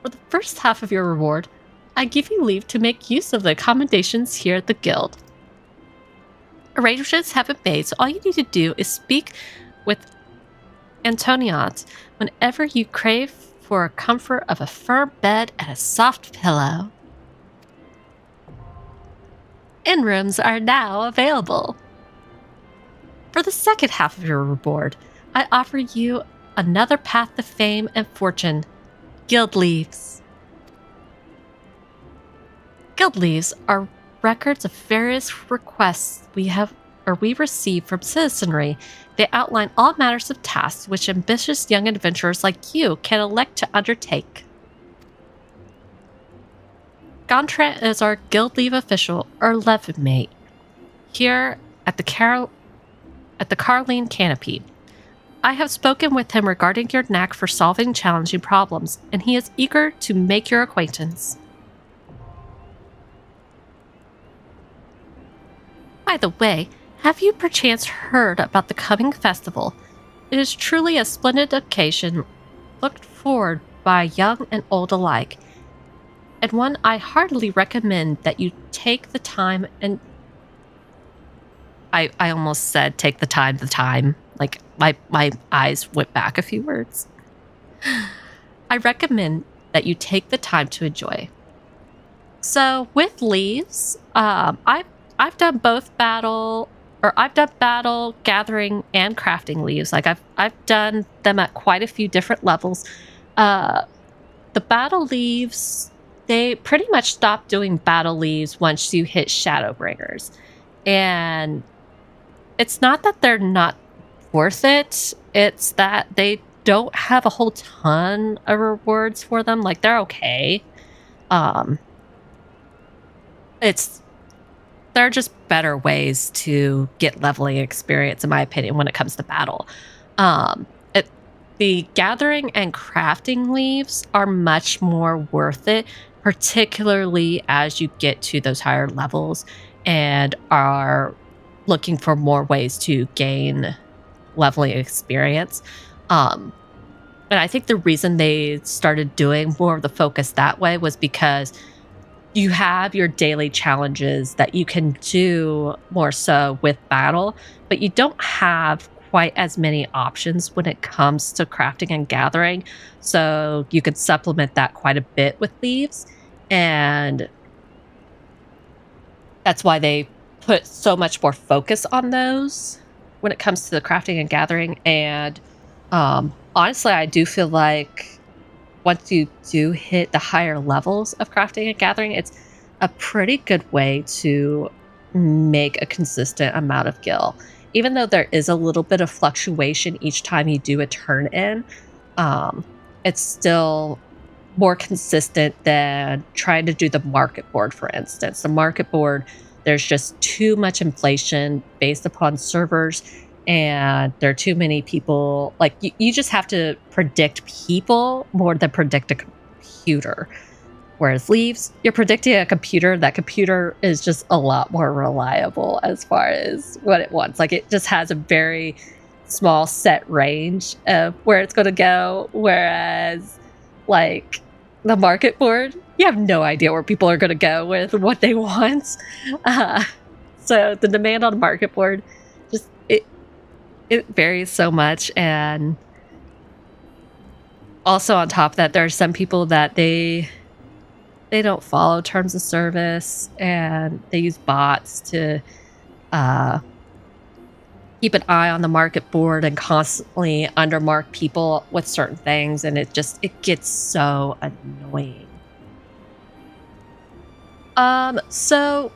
For the first half of your reward, I give you leave to make use of the accommodations here at the guild. Arrangements have been made, so all you need to do is speak with Antoniant whenever you crave for a comfort of a firm bed and a soft pillow. Inn rooms are now available. For the second half of your reward, I offer you another path to fame and fortune, guild leaves. Guild leaves are records of various requests we receive from citizenry. They outline all matters of tasks which ambitious young adventurers like you can elect to undertake. Gontran is our guild leave official, or levy mate, here at the Carline Canopy. I have spoken with him regarding your knack for solving challenging problems, and he is eager to make your acquaintance. By the way, have you perchance heard about the coming festival? It is truly a splendid occasion looked forward by young and old alike. and one I heartily recommend that you take the time and I almost said take the time. Like my eyes went back a few words. I recommend that you take the time to enjoy. So with leaves, I've done both I've done battle, gathering, and crafting leaves. Like I've done them at quite a few different levels. Uh, the battle leaves, they pretty much stop doing battle leaves once you hit Shadowbringers, and it's not that they're not worth it. It's that they don't have a whole ton of rewards for them. Like they're okay. Um, it's There are just better ways to get leveling experience, in my opinion, when it comes to battle. Um, it, the gathering and crafting leaves are much more worth it, particularly as you get to those higher levels and are looking for more ways to gain leveling experience. Um, and I think the reason they started doing more of the focus that way was because you have your daily challenges that you can do more so with battle, but you don't have quite as many options when it comes to crafting and gathering. So you could supplement that quite a bit with leaves. And that's why they put so much more focus on those when it comes to the crafting and gathering. And honestly, I do feel like once you do hit the higher levels of crafting and gathering, it's a pretty good way to make a consistent amount of gil. Even though there is a little bit of fluctuation each time you do a turn in, um, it's still more consistent than trying to do the market board, for instance. The market board, there's just too much inflation based upon servers, and there are too many people. Like, you just have to predict people more than predict a computer. Whereas leaves, you're predicting a computer. That computer is just a lot more reliable as far as what it wants. Like, it just has a very small set range of where it's going to go. Whereas, like, the market board, you have no idea where people are going to go with what they want. So the demand on the market board, just it varies so much. And also on top of that, there are some people that they don't follow terms of service, and they use bots to keep an eye on the market board and constantly undermark people with certain things, and it gets so annoying. So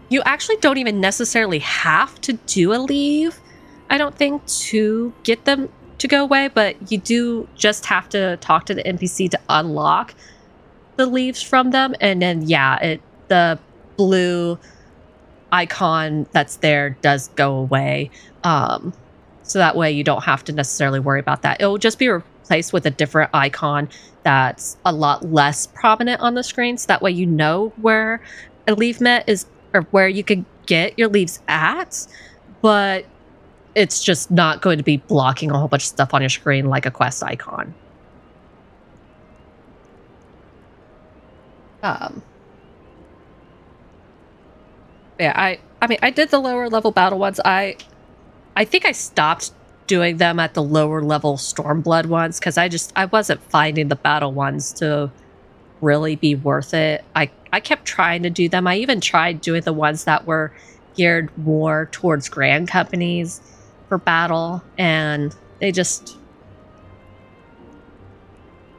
you actually don't even necessarily have to do a leave, I don't think, to get them to go away, but you do just have to talk to the NPC to unlock the leaves from them, and then the blue icon that's there does go away. So that way you don't have to necessarily worry about that. It will just be replaced with a different icon that's a lot less prominent on the screen, so that way you know where a leaf met is, or where you can get your leaves at, but it's just not going to be blocking a whole bunch of stuff on your screen like a quest icon. Yeah, I mean, I did the lower level battle ones. I think I stopped doing them at the lower level Stormblood ones because I wasn't finding the battle ones to really be worth it. I kept trying to do them. I even tried doing the ones that were geared more towards grand companies for battle, and they just,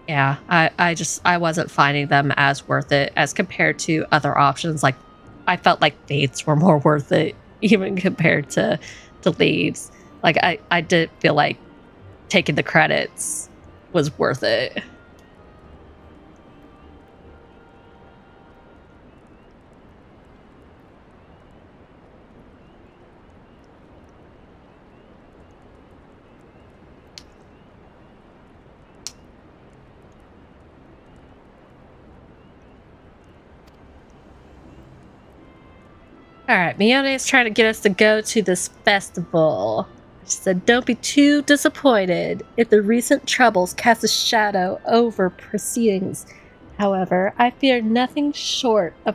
yeah, I wasn't finding them as worth it as compared to other options. Like, I felt like fates were more worth it even compared to leaves. Like, I did feel like taking the credits was worth it. All right, Mione is trying to get us to go to this festival. She said, "Don't be too disappointed if the recent troubles cast a shadow over proceedings. However, I fear nothing short of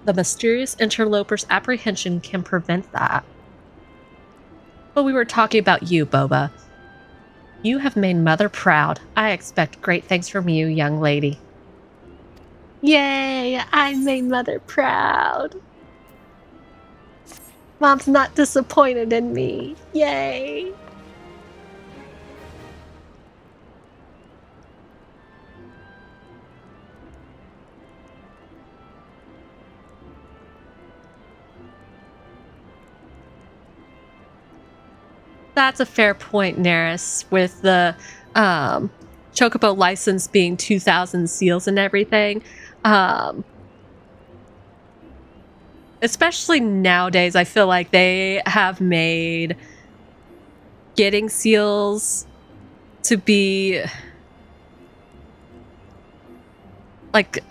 the mysterious interloper's apprehension can prevent that." But we were talking about you, Boba. You have made Mother proud. I expect great things from you, young lady. Yay! I made Mother proud. Mom's not disappointed in me. Yay! That's a fair point, Neris, with the Chocobo license being 2,000 seals and everything. Especially nowadays, I feel like they have made getting seals to be like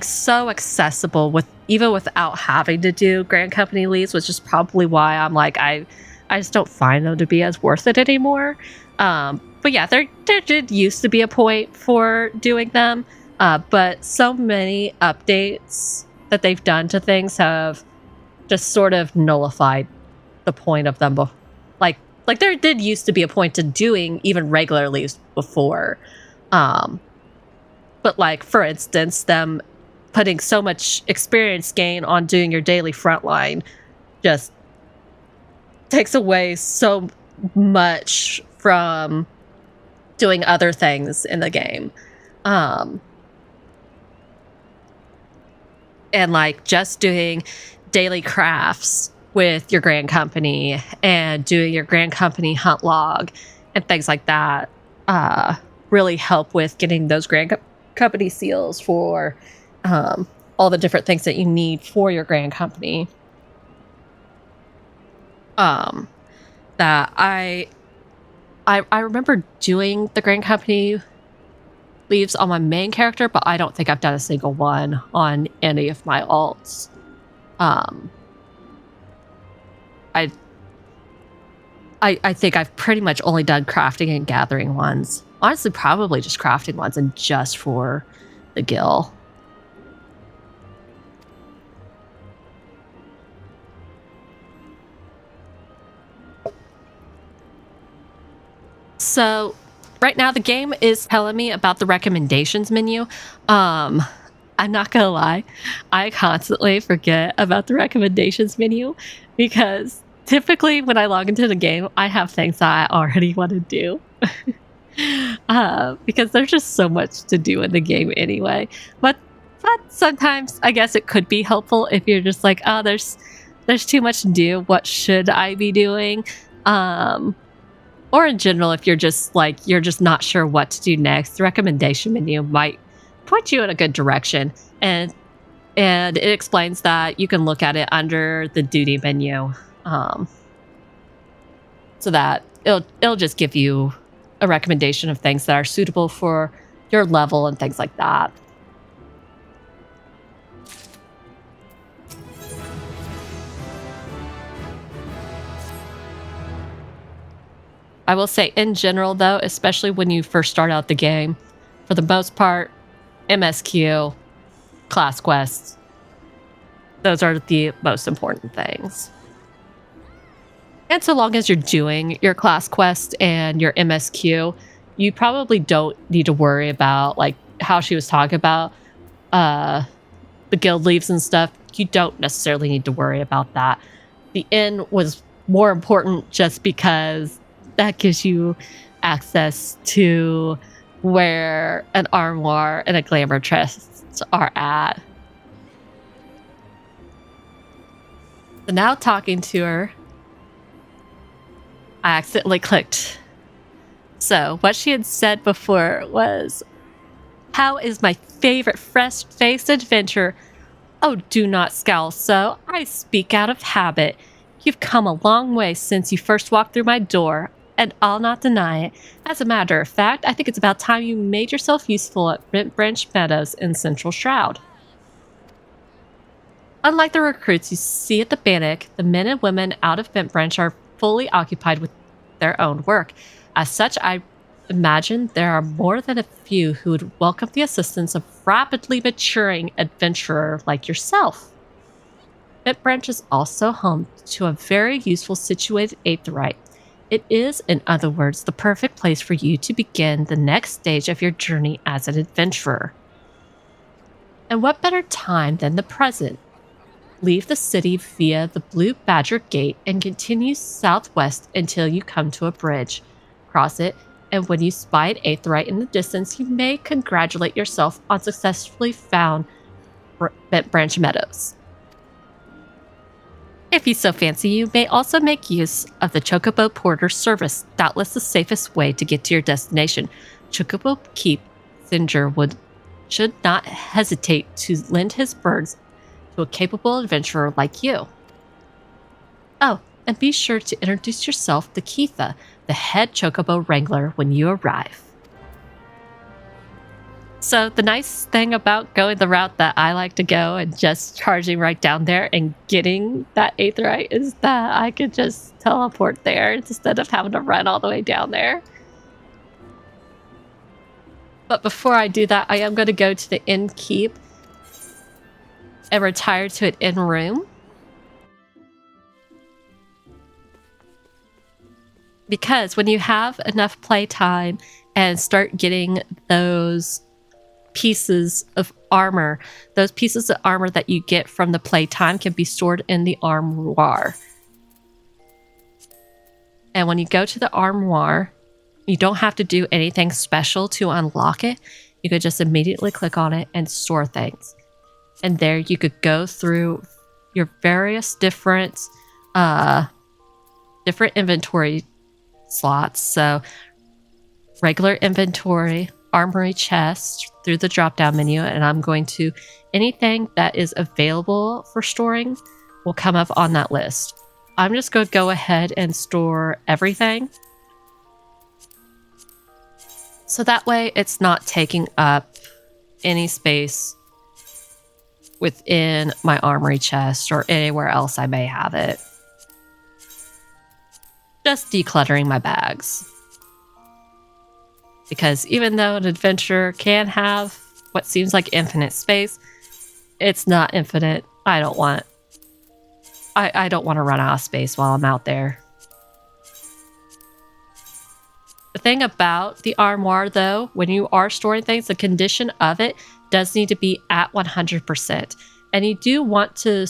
so accessible with even without having to do Grand Company leads, which is probably why I'm like I just don't find them to be as worth it anymore. But yeah, there did used to be a point for doing them, but so many updates that they've done to things have just sort of nullified the point of them. Like there did used to be a point to doing even regular leaves before. But like, for instance, them putting so much experience gain on doing your daily frontline just takes away so much from doing other things in the game. And like just doing daily crafts with your Grand Company and doing your Grand Company hunt log and things like that really help with getting those Grand Company seals for all the different things that you need for your Grand Company. That I remember doing the Grand Company leaves on my main character, but I don't think I've done a single one on any of my alts. I think I've pretty much only done crafting and gathering ones. Honestly, probably just crafting ones and just for the Gil. So right now the game is telling me about the recommendations menu. I'm not gonna lie, I constantly forget about the recommendations menu because typically when I log into the game, I have things that I already want to do. Because there's just so much to do in the game anyway. But sometimes I guess it could be helpful if you're just like, oh, there's too much to do. What should I be doing? Or in general, if you're just not sure what to do next, the recommendation menu might point you in a good direction. And it explains that you can look at it under the duty menu. So that it'll just give you a recommendation of things that are suitable for your level and things like that. I will say in general though, especially when you first start out the game, for the most part, MSQ, class quests, those are the most important things. And so long as you're doing your class quest and your MSQ, you probably don't need to worry about, like how she was talking about the guild leaves and stuff. You don't necessarily need to worry about that. The inn was more important just because that gives you access to where an armoire and a glamour chest are at. So now talking to her, I accidentally clicked. So what she had said before was, "How is my favorite fresh-faced adventurer? Oh, do not scowl so. I speak out of habit. You've come a long way since you first walked through my door, and I'll not deny it. As a matter of fact, I think it's about time you made yourself useful at Bent Branch Meadows in Central Shroud." Unlike the recruits you see at the Bannock, the men and women out of Bent Branch are fully occupied with their own work. As such, I imagine there are more than a few who would welcome the assistance of rapidly maturing adventurer like yourself. Bentbranch is also home to a very useful situated aetheryte. It is, in other words, the perfect place for you to begin the next stage of your journey as an adventurer. And what better time than the present? Leave the city via the Blue Badger Gate and continue southwest until you come to a bridge. Cross it, and when you spy an aetheryte in the distance, you may congratulate yourself on successfully found Bentbranch Meadows. If you so fancy, you may also make use of the Chocobo Porter service, doubtless the safest way to get to your destination. Chocobo Keep Singer should not hesitate to lend his birds to a capable adventurer like you. Oh, and be sure to introduce yourself to Keitha, the head Chocobo Wrangler, when you arrive. So the nice thing about going the route that I like to go and just charging right down there and getting that aetheryte is that I could just teleport there instead of having to run all the way down there. But before I do that, I am going to go to the inn keep and retire to an inn room. Because when you have enough playtime and start getting those pieces of armor, those pieces of armor that you get from the playtime can be stored in the armoire. And when you go to the armoire, you don't have to do anything special to unlock it. You could just immediately click on it and store things. And there you could go through your various different inventory slots. So regular inventory, armory chest through the drop down menu, and I'm going to anything that is available for storing will come up on that list. I'm just going to go ahead and store everything. So that way it's not taking up any space within my armory chest or anywhere else I may have it. Just decluttering my bags. Because even though an adventurer can have what seems like infinite space, it's not infinite. I don't want to run out of space while I'm out there. The thing about the armoire, though, when you are storing things, the condition of it does need to be at 100%. And you do want to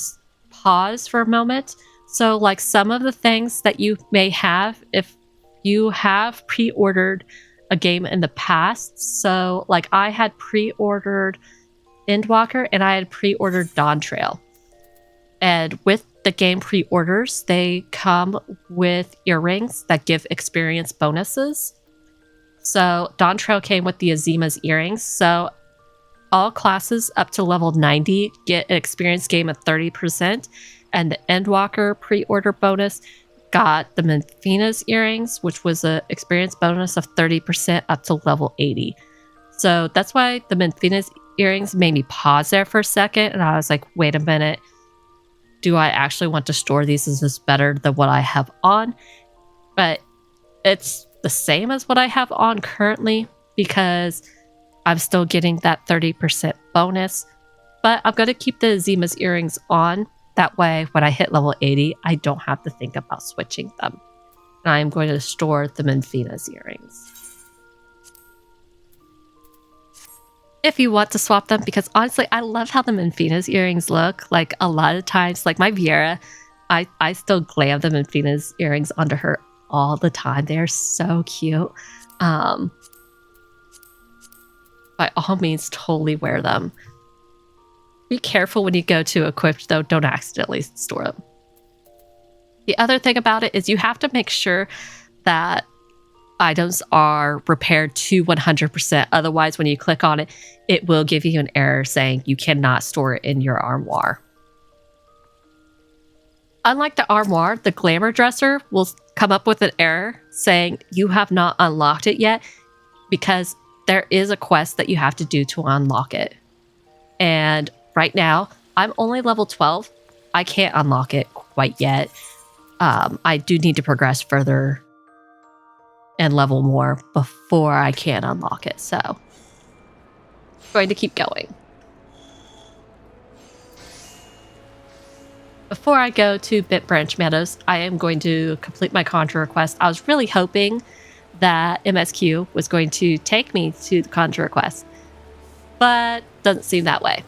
pause for a moment. So, like some of the things that you may have, if you have pre-ordered a game in the past. So, like I had pre-ordered Endwalker and I had pre-ordered Dawn Trail. And with the game pre-orders, they come with earrings that give experience bonuses. So Dawn Trail came with the Azima's earrings. So all classes up to level 90 get an experience gain of 30%. And the Endwalker pre-order bonus got the Menfina's earrings, which was an experience bonus of 30% up to level 80. So that's why the Menfina's earrings made me pause there for a second. And I was like, wait a minute. Do I actually want to store these? Is this better than what I have on? But it's the same as what I have on currently because I'm still getting that 30% bonus. But I'm going to keep the Azima's earrings on. That way, when I hit level 80, I don't have to think about switching them. And I'm going to store the Menfina's earrings. If you want to swap them, because honestly, I love how the Menfina's earrings look. Like a lot of times, like my Viera, I still glam the Menfina's earrings onto her all the time. They're so cute. By all means, totally wear them. Be careful when you go to equipped, though. Don't accidentally store them. The other thing about it is you have to make sure that items are repaired to 100%. Otherwise, when you click on it, it will give you an error saying you cannot store it in your armoire. Unlike the armoire, the glamour dresser will come up with an error saying you have not unlocked it yet because there is a quest that you have to do to unlock it. And right now, I'm only level 12. I can't unlock it quite yet. I do need to progress further and level more before I can unlock it. So, going to keep going. Before I go to Bit Branch Meadows, I am going to complete my conjurer quest. I was really hoping that MSQ was going to take me to the conjurer quest, but doesn't seem that way.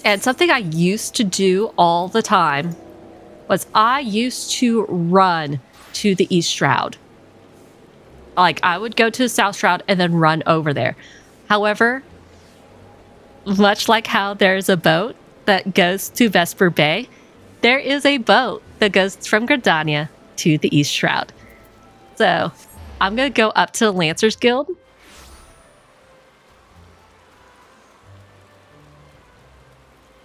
And something I used to do all the time was I used to run to the East Shroud. Like, I would go to the South Shroud and then run over there. However, much like how there's a boat that goes to Vesper Bay, there is a boat that goes from Gridania to the East Shroud. So, I'm going to go up to the Lancers Guild.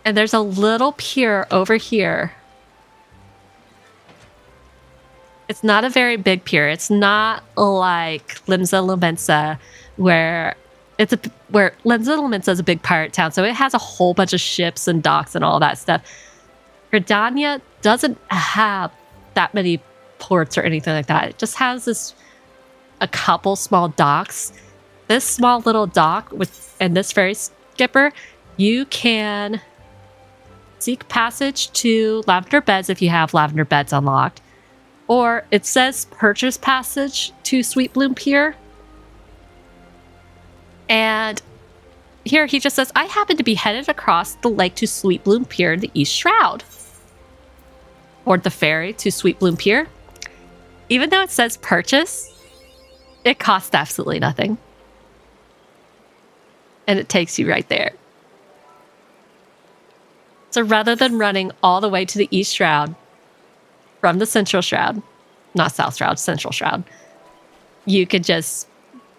And there's a little pier over here. It's not a very big pier. It's not like Limsa Lumensa, where Limsa Lumensa is a big pirate town, so it has a whole bunch of ships and docks and all that stuff. Gridania doesn't have that many ports or anything like that. It just has a couple small docks. This small little dock and this ferry skipper, you can seek passage to Lavender Beds if you have Lavender Beds unlocked. Or it says purchase passage to Sweet Bloom Pier. And here he just says, I happen to be headed across the lake to Sweet Bloom Pier in the East Shroud. Board the ferry to Sweet Bloom Pier. Even though it says purchase, it costs absolutely nothing. And it takes you right there. So rather than running all the way to the East Shroud from the Central Shroud, not South Shroud, Central Shroud, you could just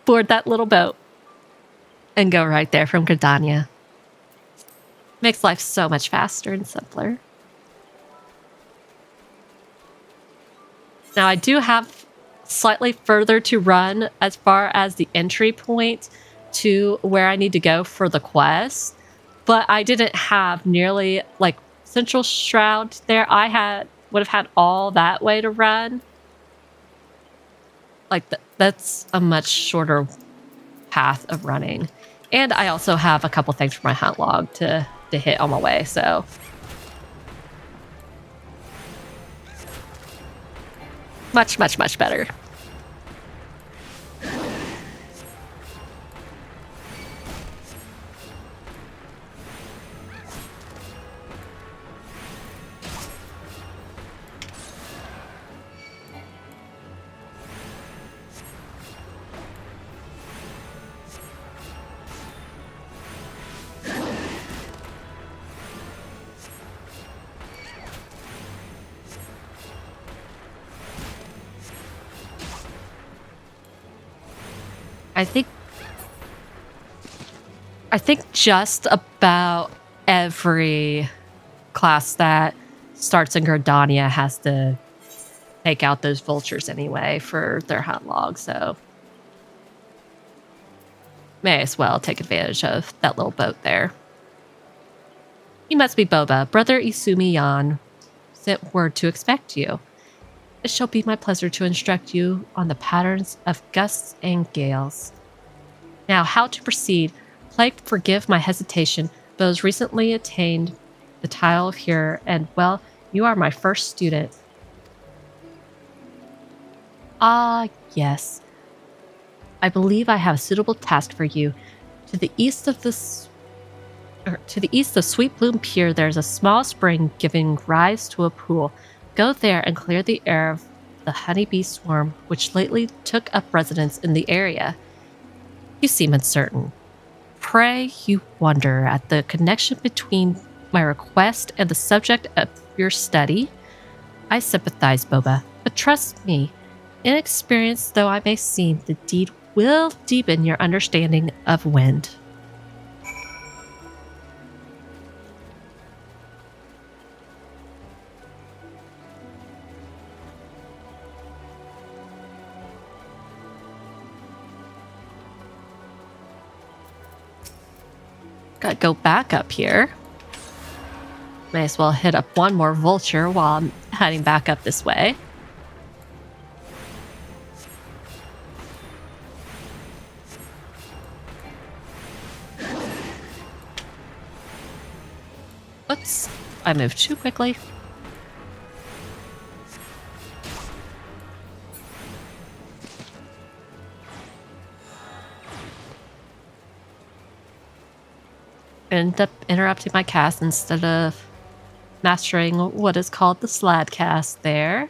board that little boat and go right there from Gridania. Makes life so much faster and simpler. Now I do have slightly further to run as far as the entry point to where I need to go for the quest, but I didn't have nearly like Central Shroud there. I would have had all that way to run. Like that's a much shorter path of running. And I also have a couple things for my hunt log to hit on my way, so. Much, much, much better. I think just about every class that starts in Gridania has to take out those vultures anyway for their hunt log, so may as well take advantage of that little boat there. You must be Boba. Brother Isumi Yan sent word to expect you. It shall be my pleasure to instruct you on the patterns of gusts and gales. Now, how to proceed. Plague forgive my hesitation, but has recently attained the title of Hearer, and well, you are my first student. Ah, yes. I believe I have a suitable task for you. To the east of Sweet Bloom Pier, there's a small spring giving rise to a pool. Go there and clear the air of the honeybee swarm, which lately took up residence in the area. You seem uncertain. Pray you wonder at the connection between my request and the subject of your study? I sympathize, Boba, but trust me, inexperienced though I may seem, the deed will deepen your understanding of wind. Gotta go back up here. May as well hit up one more vulture while I'm heading back up this way. Oops, I moved too quickly. End up interrupting my cast instead of mastering what is called the slad cast there.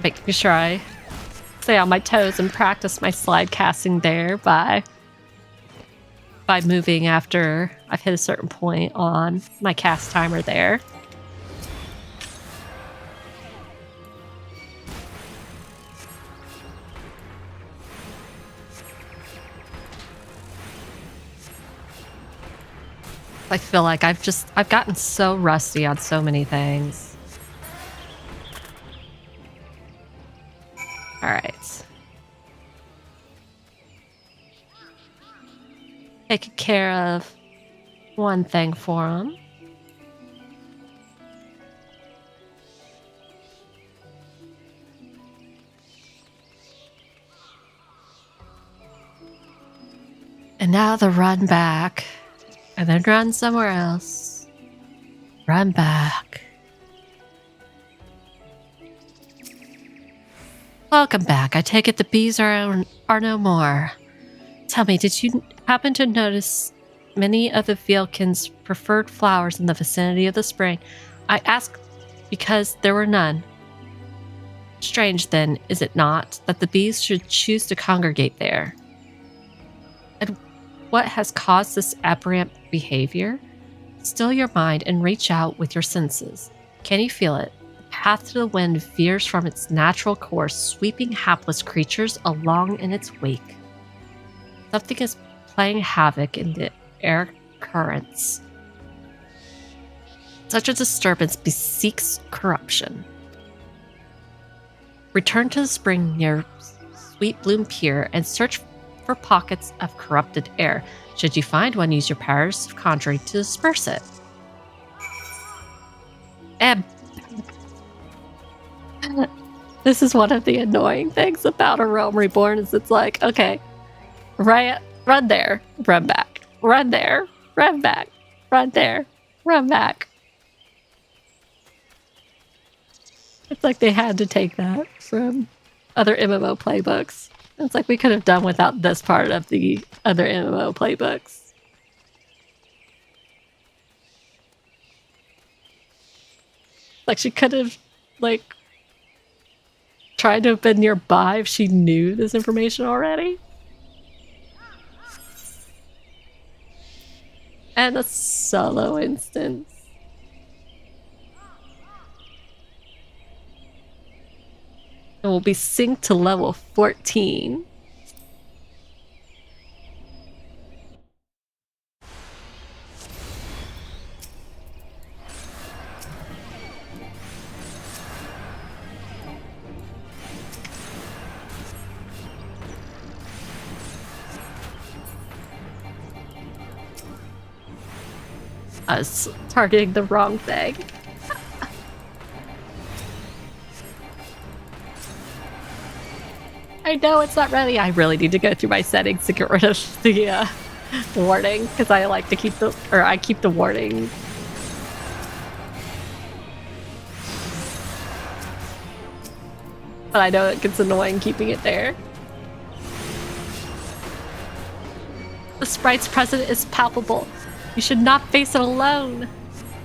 Making sure I stay on my toes and practice my slide casting there by moving after I've hit a certain point on my cast timer there. I feel like I've gotten so rusty on so many things. All right. Taking care of one thing for him. And now the run back. And then run somewhere else. Run back. Welcome back. I take it the bees are no more. Tell me, did you happen to notice many of the Veilkin's preferred flowers in the vicinity of the spring? I ask because there were none. Strange, then, is it not, that the bees should choose to congregate there? And what has caused this aberrant behavior? Still your mind and reach out with your senses. Can you feel it? Path to the wind veers from its natural course, sweeping hapless creatures along in its wake. Something is playing havoc in the air currents. Such a disturbance beseeks corruption. Return to the spring near Sweet Bloom Pier and search for pockets of corrupted air. Should you find one, use your powers of conjuring to disperse it. And this is one of the annoying things about A Realm Reborn is it's like, okay, run there, run back, run there, run back, run there, run back. It's like they had to take that from other MMO playbooks. It's like we could have done without this part of the other MMO playbooks. Like she could have, like, tried to have been nearby if she knew this information already. And a solo instance. It will be synced to level 14. I was targeting the wrong thing. I know it's not ready. I really need to go through my settings to get rid of the warning because I like to keep I keep the warning. But I know it gets annoying keeping it there. The sprite's presence is palpable. You should not face it alone.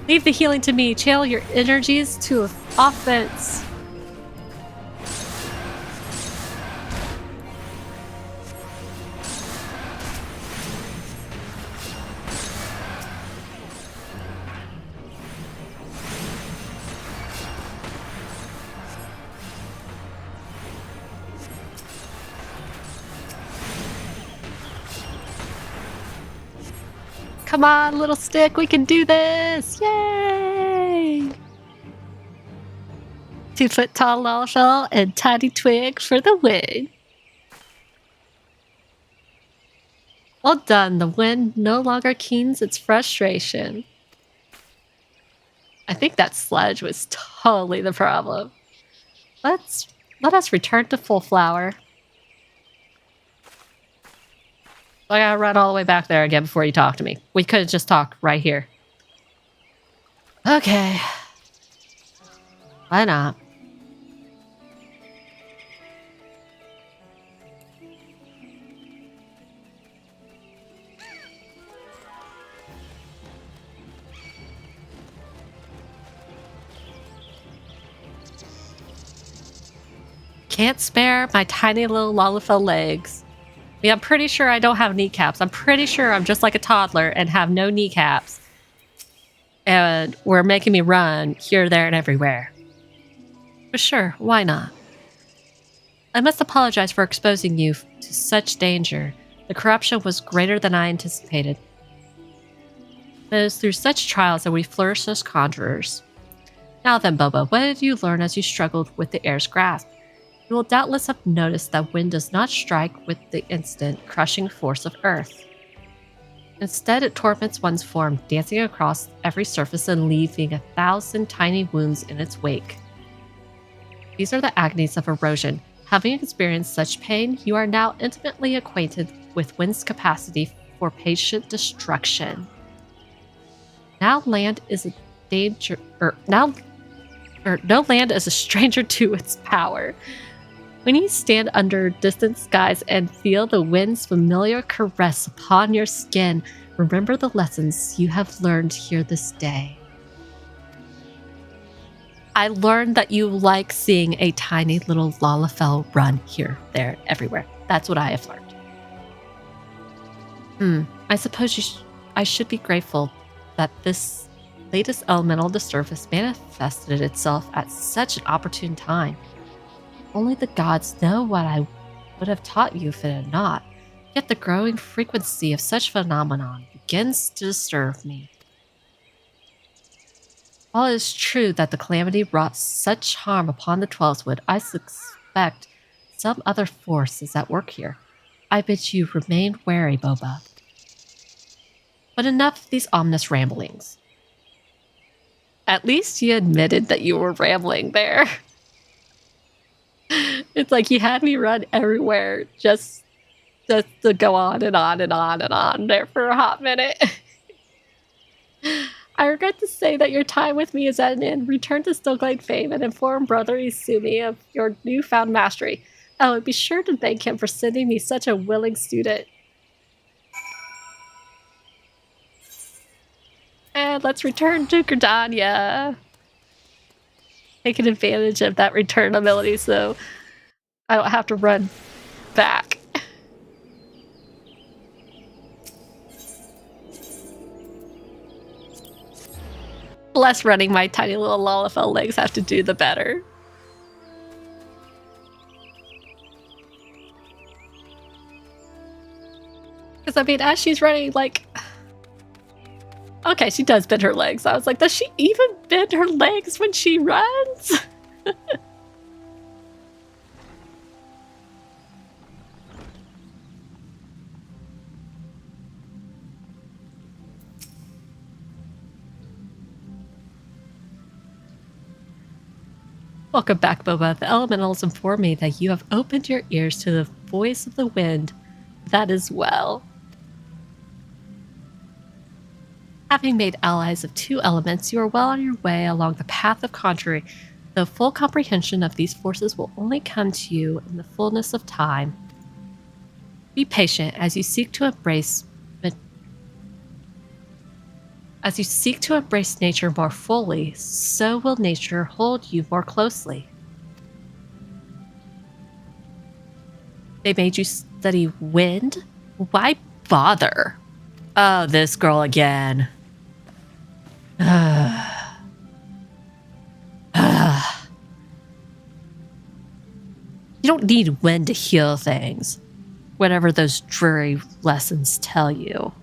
Leave the healing to me. Channel your energies to offense. Come on, little stick, we can do this! Yay! 2-foot-tall Lala and tiny twig for the win. Well done, the wind no longer keens its frustration. I think that sledge was totally the problem. Let us return to Full Flower. I gotta run all the way back there again before you talk to me. We could just talk right here. Okay. Why not? Can't spare my tiny little Lalafell legs. Yeah, I'm pretty sure I don't have kneecaps. I'm pretty sure I'm just like a toddler and have no kneecaps. And we're making me run here, there, and everywhere. But sure, why not? I must apologize for exposing you to such danger. The corruption was greater than I anticipated. It is through such trials that we flourish as conjurers. Now then, Boba, what did you learn as you struggled with the air's grasp? You will doubtless have noticed that wind does not strike with the instant, crushing force of Earth. Instead, it torments one's form, dancing across every surface and leaving 1,000 tiny wounds in its wake. These are the agonies of erosion. Having experienced such pain, you are now intimately acquainted with wind's capacity for patient destruction. No land is a stranger to its power. When you stand under distant skies and feel the wind's familiar caress upon your skin, remember the lessons you have learned here this day. I learned that you like seeing a tiny little Lalafell run here, there, everywhere. That's what I have learned. I suppose I should be grateful that this latest elemental disturbance manifested itself at such an opportune time. Only the gods know what I would have taught you if it had not. Yet the growing frequency of such phenomenon begins to disturb me. While it is true that the calamity wrought such harm upon the Twelveswood, I suspect some other force is at work here. I bid you remain wary, Boba. But enough of these ominous ramblings. At least you admitted that you were rambling there. It's like you had me run everywhere just to go on and on and on and on there for a hot minute. I regret to say that your time with me is at an end. Return to Stillglade fame and inform Brother Izumi of your newfound mastery. I would be sure to thank him for sending me such a willing student. And let's return to Gridania. Taking advantage of that return ability so I don't have to run back. The less running my tiny little Lalafell legs have to do, the better. Because, I mean, as she's running, like... Okay, she does bend her legs. I was like, does she even bend her legs when she runs? Welcome back, Boba. The elementals inform me that you have opened your ears to the voice of the wind. That is well. Having made allies of 2 elements, you are well on your way along the path of conjuring. The full comprehension of these forces will only come to you in the fullness of time. Be patient as you seek to embrace nature more fully, so will nature hold you more closely. They made you study wind? Why bother? Oh, this girl again. You don't need wind to heal things, whatever those dreary lessons tell you.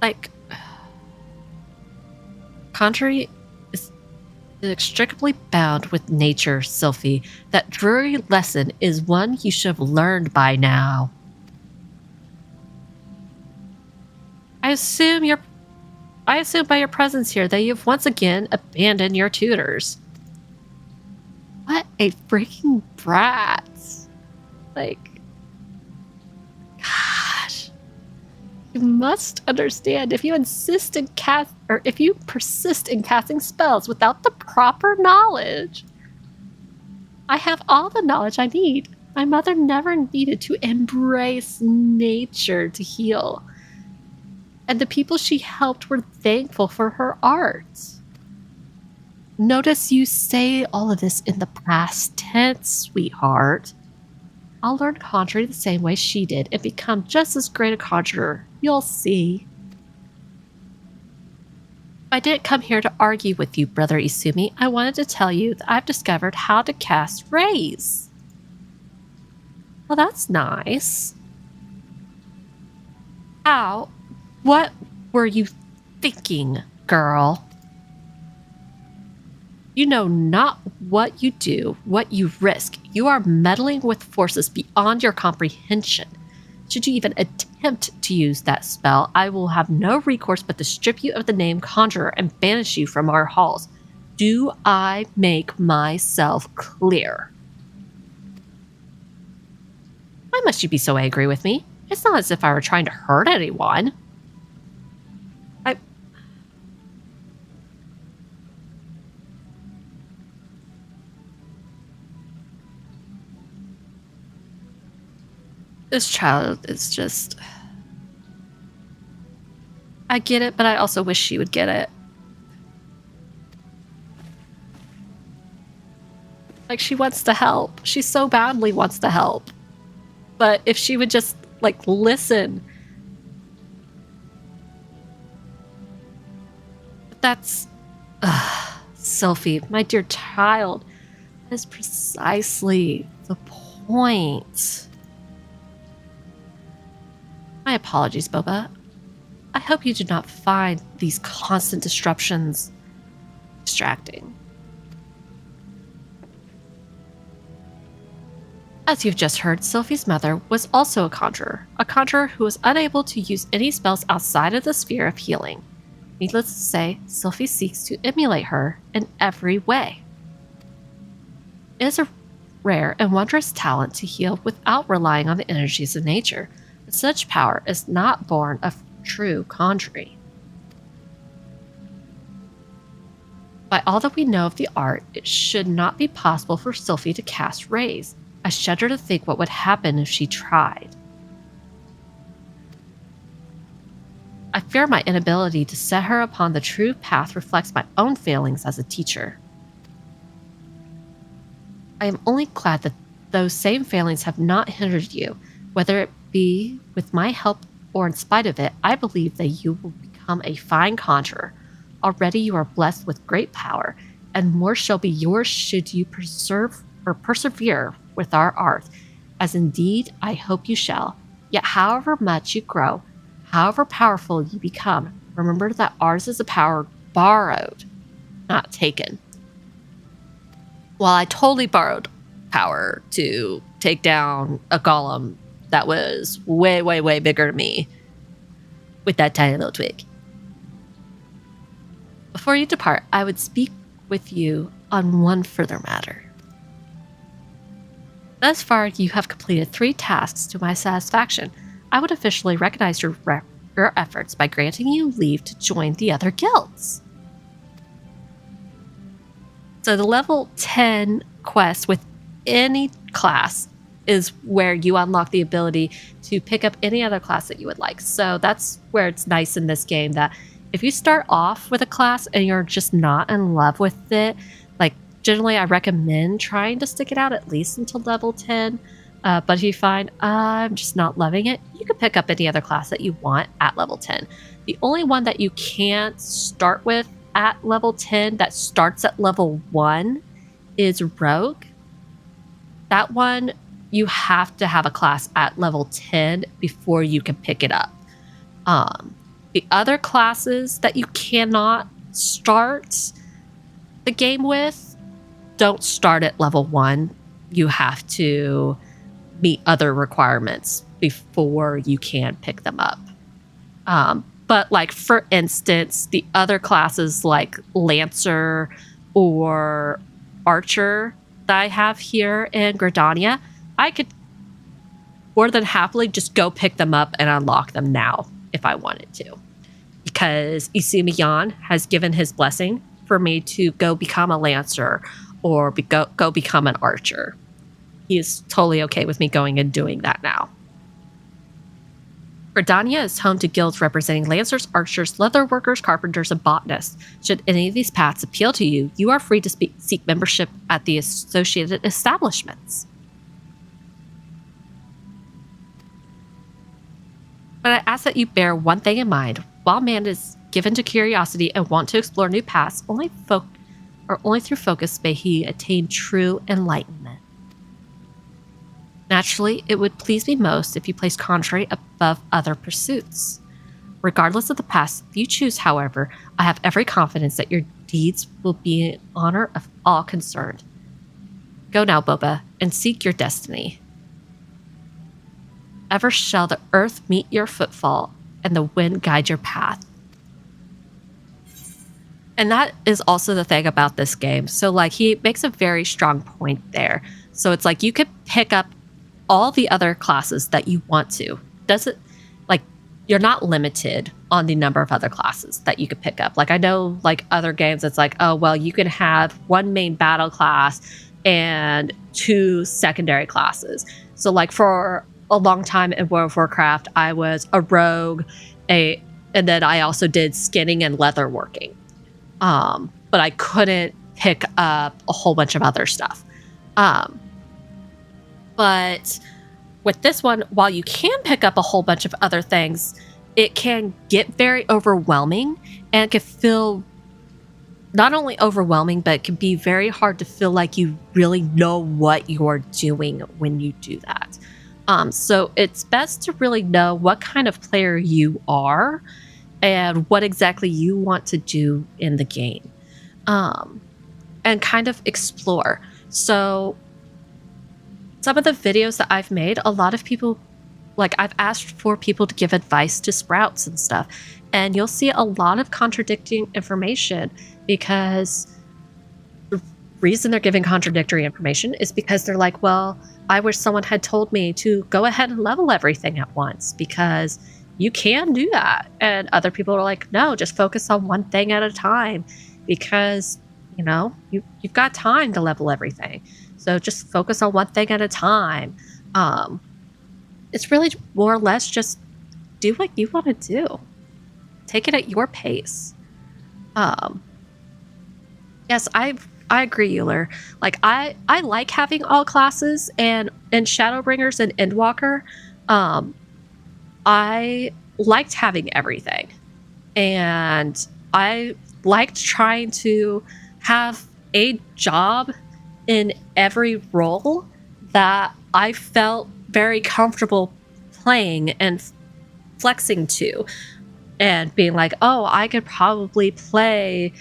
Like, conjuring is inextricably bound with nature, Sylphie. That dreary lesson is one you should have learned by now. I assume by your presence here that you've once again abandoned your tutors. What a freaking brat. Like, gosh. You must understand, if you persist in casting spells without the proper knowledge. I have all the knowledge I need. My mother never needed to embrace nature to heal. And the people she helped were thankful for her art. Notice you say all of this in the past tense, sweetheart. I'll learn conjuring the same way she did and become just as great a conjurer. You'll see. I didn't come here to argue with you, Brother Izumi. I wanted to tell you that I've discovered how to cast rays. Well, that's nice. Ow. What were you thinking, girl? You know not what you do, what you risk. You are meddling with forces beyond your comprehension. Should you even attempt to use that spell, I will have no recourse but to strip you of the name Conjurer and banish you from our halls. Do I make myself clear? Why must you be so angry with me? It's not as if I were trying to hurt anyone. This child is just... I get it, but I also wish she would get it. Like, she wants to help. She so badly wants to help. But if she would just, like, listen. But that's... Sylphie, my dear child, that is precisely the point. My apologies, Boba. I hope you do not find these constant disruptions distracting. As you've just heard, Sylphie's mother was also a conjurer who was unable to use any spells outside of the sphere of healing. Needless to say, Sylphie seeks to emulate her in every way. It is a rare and wondrous talent to heal without relying on the energies of nature. Such power is not born of true conjuring. By all that we know of the art, it should not be possible for Sylphie to cast rays. I shudder to think what would happen if she tried. I fear my inability to set her upon the true path reflects my own failings as a teacher. I am only glad that those same failings have not hindered you, whether it be with my help or in spite of it. I believe that you will become a fine conjurer. Already you are blessed with great power, and more shall be yours should you persevere with our art, as indeed I hope you shall. Yet however much you grow, however powerful you become, remember that ours is a power borrowed, not taken. While I totally borrowed power to take down a golem that was way, way, way bigger than me with that tiny little twig. Before you depart, I would speak with you on one further matter. Thus far, you have completed 3 tasks to my satisfaction. I would officially recognize your efforts by granting you leave to join the other guilds. So the level 10 quest with any class is where you unlock the ability to pick up any other class that you would like. So that's where it's nice in this game, that if you start off with a class and you're just not in love with it, like generally I recommend trying to stick it out at least until level 10. But if you find I'm just not loving it, you can pick up any other class that you want at level 10. The only one that you can't start with at level 10 that starts at level 1 is Rogue. That one, you have to have a class at level 10 before you can pick it up. The other classes that you cannot start the game with don't start at level 1. You have to meet other requirements before you can pick them up. But like, for instance, the other classes like Lancer or Archer that I have here in Gridania, I could more than happily just go pick them up and unlock them now if I wanted to. Because Isimiyan has given his blessing for me to go become a Lancer or go become an Archer. He is totally okay with me going and doing that now. Gridania is home to guilds representing Lancers, Archers, Leatherworkers, Carpenters, and Botanists. Should any of these paths appeal to you, you are free to seek membership at the associated establishments. But I ask that you bear one thing in mind. While man is given to curiosity and want to explore new paths, only through focus may he attain true enlightenment. Naturally, it would please me most if you place contrary above other pursuits. Regardless of the path you choose, however, I have every confidence that your deeds will be in honor of all concerned. Go now, Boba, and seek your destiny. Ever shall the earth meet your footfall, and the wind guide your path. And that is also the thing about this game. So, like, he makes a very strong point there. So it's like you could pick up all the other classes that you want to. You're not limited on the number of other classes that you could pick up. Like, I know, like, other games, it's like, oh, well, you can have one main battle class and 2 secondary classes. So, like, for a long time in World of Warcraft, I was a rogue, and then I also did skinning and leatherworking. But I couldn't pick up a whole bunch of other stuff. But with this one, while you can pick up a whole bunch of other things, it can get very overwhelming, and it can feel not only overwhelming, but it can be very hard to feel like you really know what you're doing when you do that. So it's best to really know what kind of player you are and what exactly you want to do in the game, and kind of explore. So some of the videos that I've made, a lot of people, like, I've asked for people to give advice to sprouts and stuff, and you'll see a lot of contradicting information, because the reason they're giving contradictory information is because they're like, well, I wish someone had told me to go ahead and level everything at once, because you can do that. And other people are like, no, just focus on one thing at a time, because, you know, you've got time to level everything. So just focus on one thing at a time. It's really more or less just do what you want to do. Take it at your pace. Yes, I agree, Euler. Like, I like having all classes, and in Shadowbringers and Endwalker, I liked having everything. And I liked trying to have a job in every role that I felt very comfortable playing and flexing to, and being like, oh, I could probably play,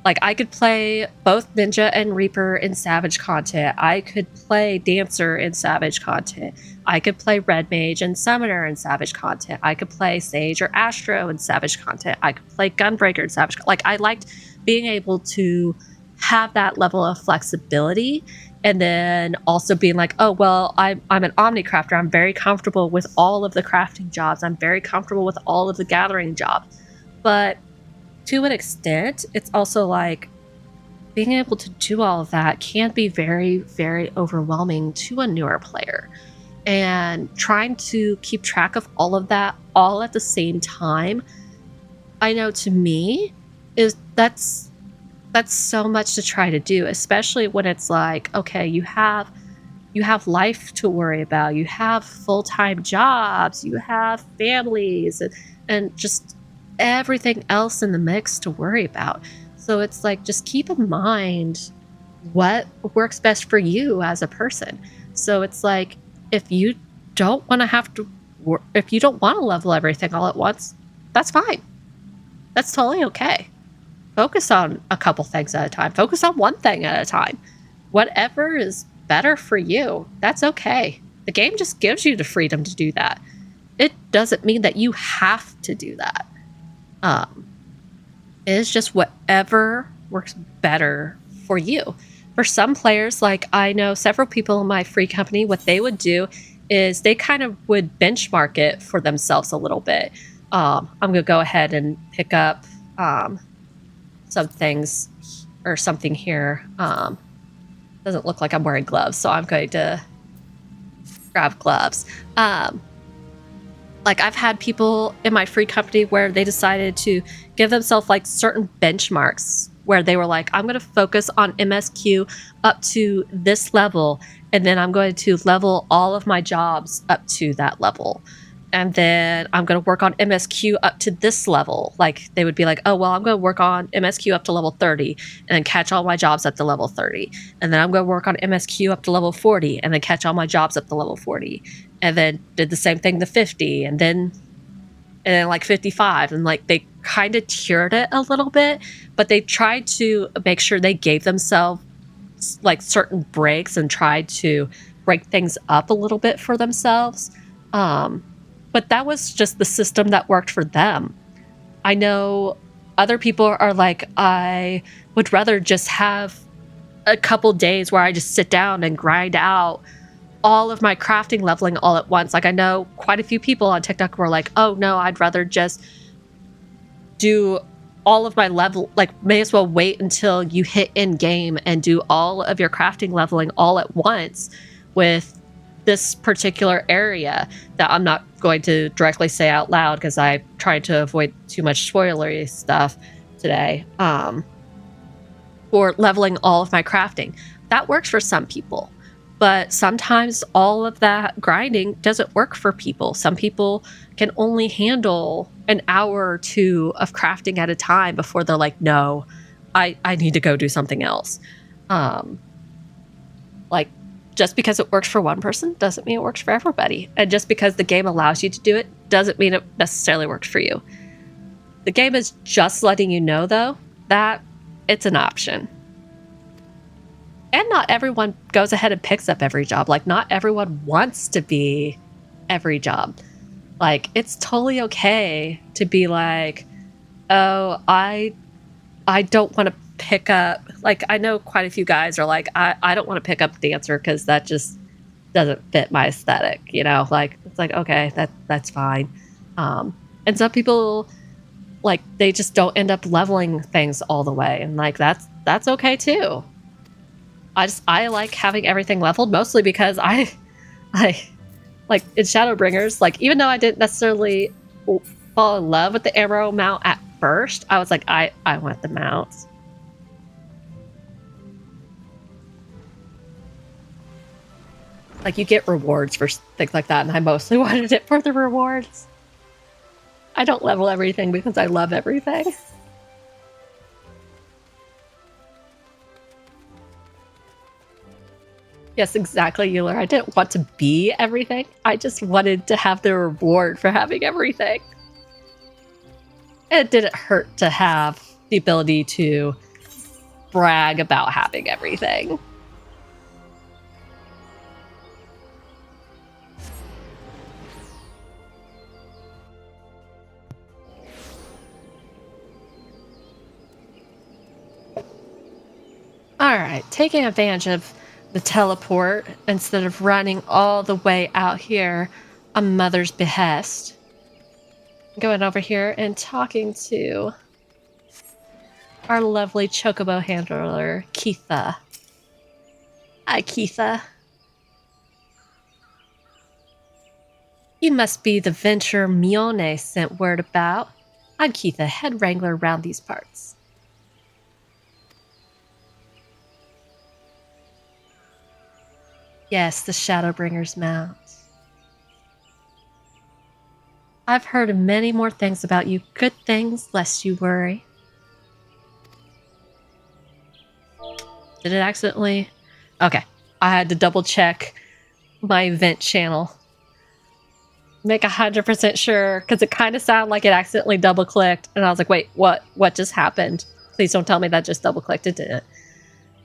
like, I could play both Ninja and Reaper in Savage content. I could play Dancer in Savage content. I could play Red Mage and Summoner in Savage content. I could play Sage or Astro in Savage content. I could play Gunbreaker in Savage. Like, I liked being able to have that level of flexibility, and then also being like, oh, well, I'm an omnicrafter. I'm very comfortable with all of the crafting jobs. I'm very comfortable with all of the gathering jobs. But to an extent, it's also like being able to do all of that can be very, very overwhelming to a newer player. And trying to keep track of all of that all at the same time, I know to me, that's so much to try to do, especially when it's like, okay, you have life to worry about, you have full-time jobs, you have families, and just everything else in the mix to worry about. So it's like, just keep in mind what works best for you as a person. So it's like, if you don't want to level everything all at once, that's fine. That's totally okay. Focus on a couple things at a time. Focus on one thing at a time. Whatever is better for you, that's okay. The game just gives you the freedom to do that. It doesn't mean that you have to do that. It's just whatever works better for you. For some players, like I know several people in my free company, what they would do is they kind of would benchmark it for themselves a little bit. I'm going to go ahead and pick up some things or something here. Doesn't look like I'm wearing gloves, so I'm going to grab gloves. Like I've had people in my free company where they decided to give themselves like certain benchmarks where they were like, I'm going to focus on MSQ up to this level, and then I'm going to level all of my jobs up to that level. And then I'm going to work on MSQ up to this level. Like they would be like, oh, well, I'm going to work on MSQ up to level 30 and then catch all my jobs up to level 30. And then I'm going to work on MSQ up to level 40 and then catch all my jobs up to level 40. And then did the same thing to 50 and then like 55. And like they kind of tiered it a little bit, but they tried to make sure they gave themselves like certain breaks and tried to break things up a little bit for themselves. But that was just the system that worked for them. I know other people are like, I would rather just have a couple days where I just sit down and grind out all of my crafting leveling all at once. Like I know quite a few people on TikTok were like, oh no, I'd rather just do all of my level, like may as well wait until you hit in game and do all of your crafting leveling all at once with this particular area that I'm not going to directly say out loud because I tried to avoid too much spoilery stuff today, for leveling all of my crafting. That works for some people, but sometimes all of that grinding doesn't work for people. Some people can only handle an hour or two of crafting at a time before they're like, no, I need to go do something else. Like, just because it works for one person doesn't mean it works for everybody. And just because the game allows you to do it doesn't mean it necessarily works for you. The game is just letting you know, though, that it's an option. And not everyone goes ahead and picks up every job. Like, not everyone wants to be every job. Like, it's totally okay to be like, oh, I don't want to pick up, like I know quite a few guys are like, I don't want to pick up dancer because that just doesn't fit my aesthetic, you know, like it's like, okay, that's fine. And some people like they just don't end up leveling things all the way, and like that's okay too. I like having everything leveled mostly because I like in Shadowbringers, like even though I didn't necessarily fall in love with the arrow mount at first, I was like, I want the mounts. Like, you get rewards for things like that, and I mostly wanted it for the rewards. I don't level everything because I love everything. Yes, exactly, Euler. I didn't want to be everything. I just wanted to have the reward for having everything. It didn't hurt to have the ability to brag about having everything. Alright, taking advantage of the teleport instead of running all the way out here on Mother's behest. Going over here and talking to our lovely chocobo handler, Keitha. Hi, Keitha. You must be the venture Mione sent word about. I'm Keitha, head wrangler around these parts. Yes, the Shadowbringer's mount. I've heard many more things about you. Good things, lest you worry. Did it accidentally? Okay. I had to double check my event channel. make 100% sure because it kind of sounded like it accidentally double-clicked. And I was like, wait, what? What just happened? Please don't tell me that just double-clicked. It didn't.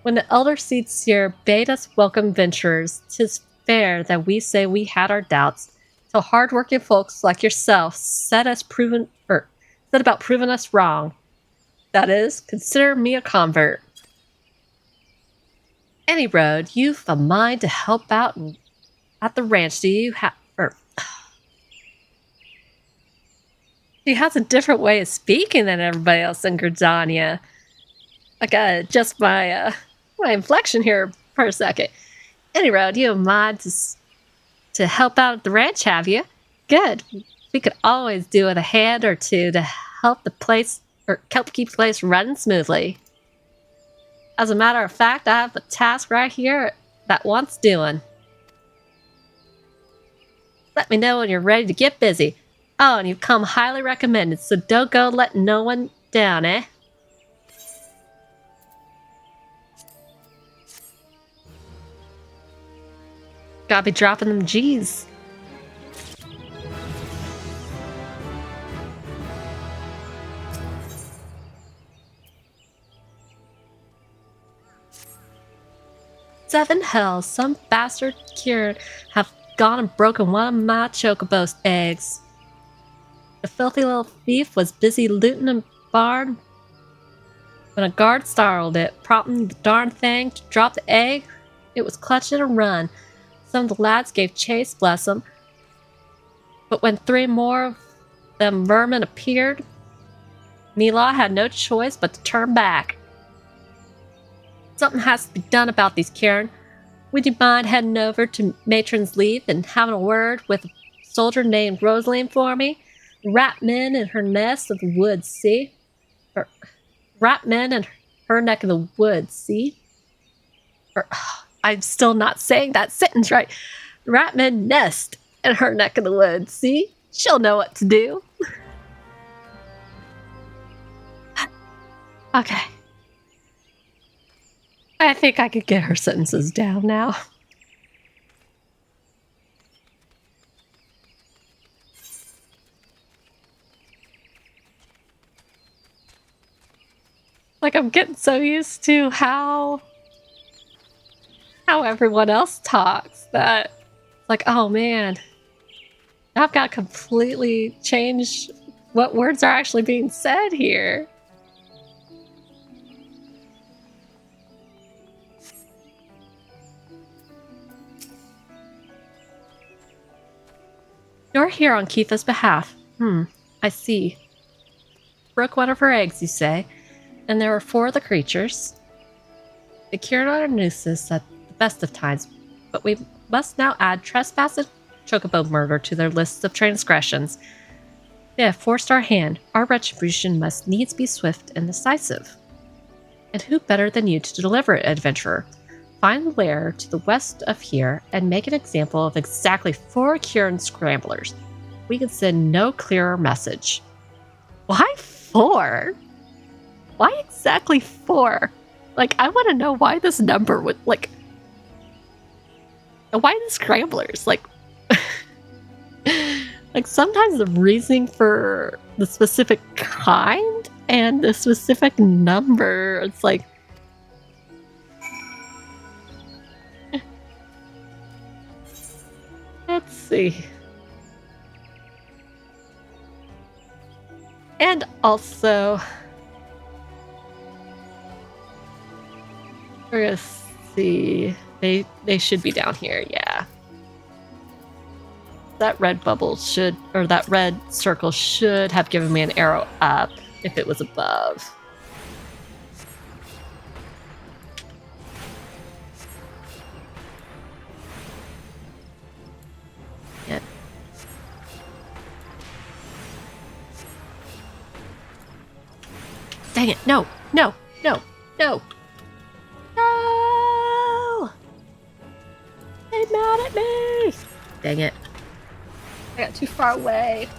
When the elder seer bade us welcome venturers, 'tis fair that we say we had our doubts, till hard-working folks like yourself set about proving us wrong. That is, consider me a convert. Any road, you've a mind to help out at the ranch, do you have? She has a different way of speaking than everybody else in Gridania. I gotta adjust my inflection here for a second. Any road, you have a mind to help out at the ranch, have you? Good. We could always do with a hand or two to help the place or help keep the place running smoothly. As a matter of fact, I have a task right here that wants doing. Let me know when you're ready to get busy. Oh, and you've come highly recommended, so don't go letting no one down, eh? Gotta be dropping them G's. Seven hells, some bastard cured have gone and broken one of my chocobo's eggs. The filthy little thief was busy looting a barn when a guard startled it, prompting the darn thing to drop the egg. It was clutching and run. Some of the lads gave chase, bless them. But when 3 more of them vermin appeared, Mila had no choice but to turn back. Something has to be done about these, Kieran. Would you mind heading over to Matron's Leaf and having a word with a soldier named Rosaline for me? Rat men in her nest of the woods, see? Rat men in her neck of the woods, see? I'm still not saying that sentence right. Rat men nest in her neck of the woods, see? She'll know what to do. Okay. I think I could get her sentences down now. Like, I'm getting so used to how everyone else talks that it's like, oh man, I've got to completely change what words are actually being said here. You're here on Kifa's behalf. I see. Broke one of her eggs, you say? And there were 4 of the creatures. They cured our nooses at the best of times, but we must now add trespass and chocobo murder to their lists of transgressions. They have forced our hand. Our retribution must needs be swift and decisive. And who better than you to deliver it, adventurer? Find the lair to the west of here and make an example of exactly 4 Kieran scramblers. We can send no clearer message. Why 4? Why exactly 4? Like, I want to know why this number would, like... Why the scramblers? Like... like, sometimes the reasoning for the specific kind and the specific number, it's like... Let's see. And also... We're gonna see. They should be down here, yeah. That red bubble should, or that red circle should have given me an arrow up if it was above. Yeah. Dang it, no, no, no, no. No! They mad at me! Dang it. I got too far away.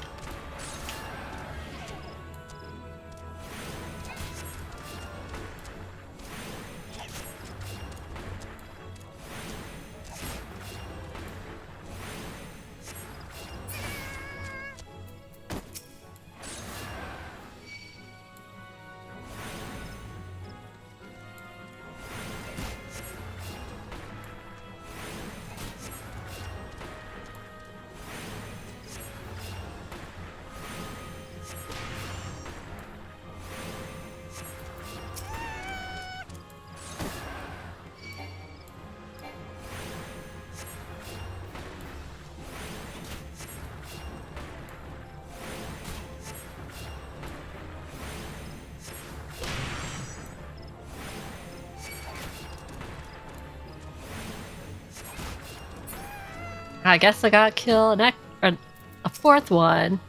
I guess I gotta kill a fourth one.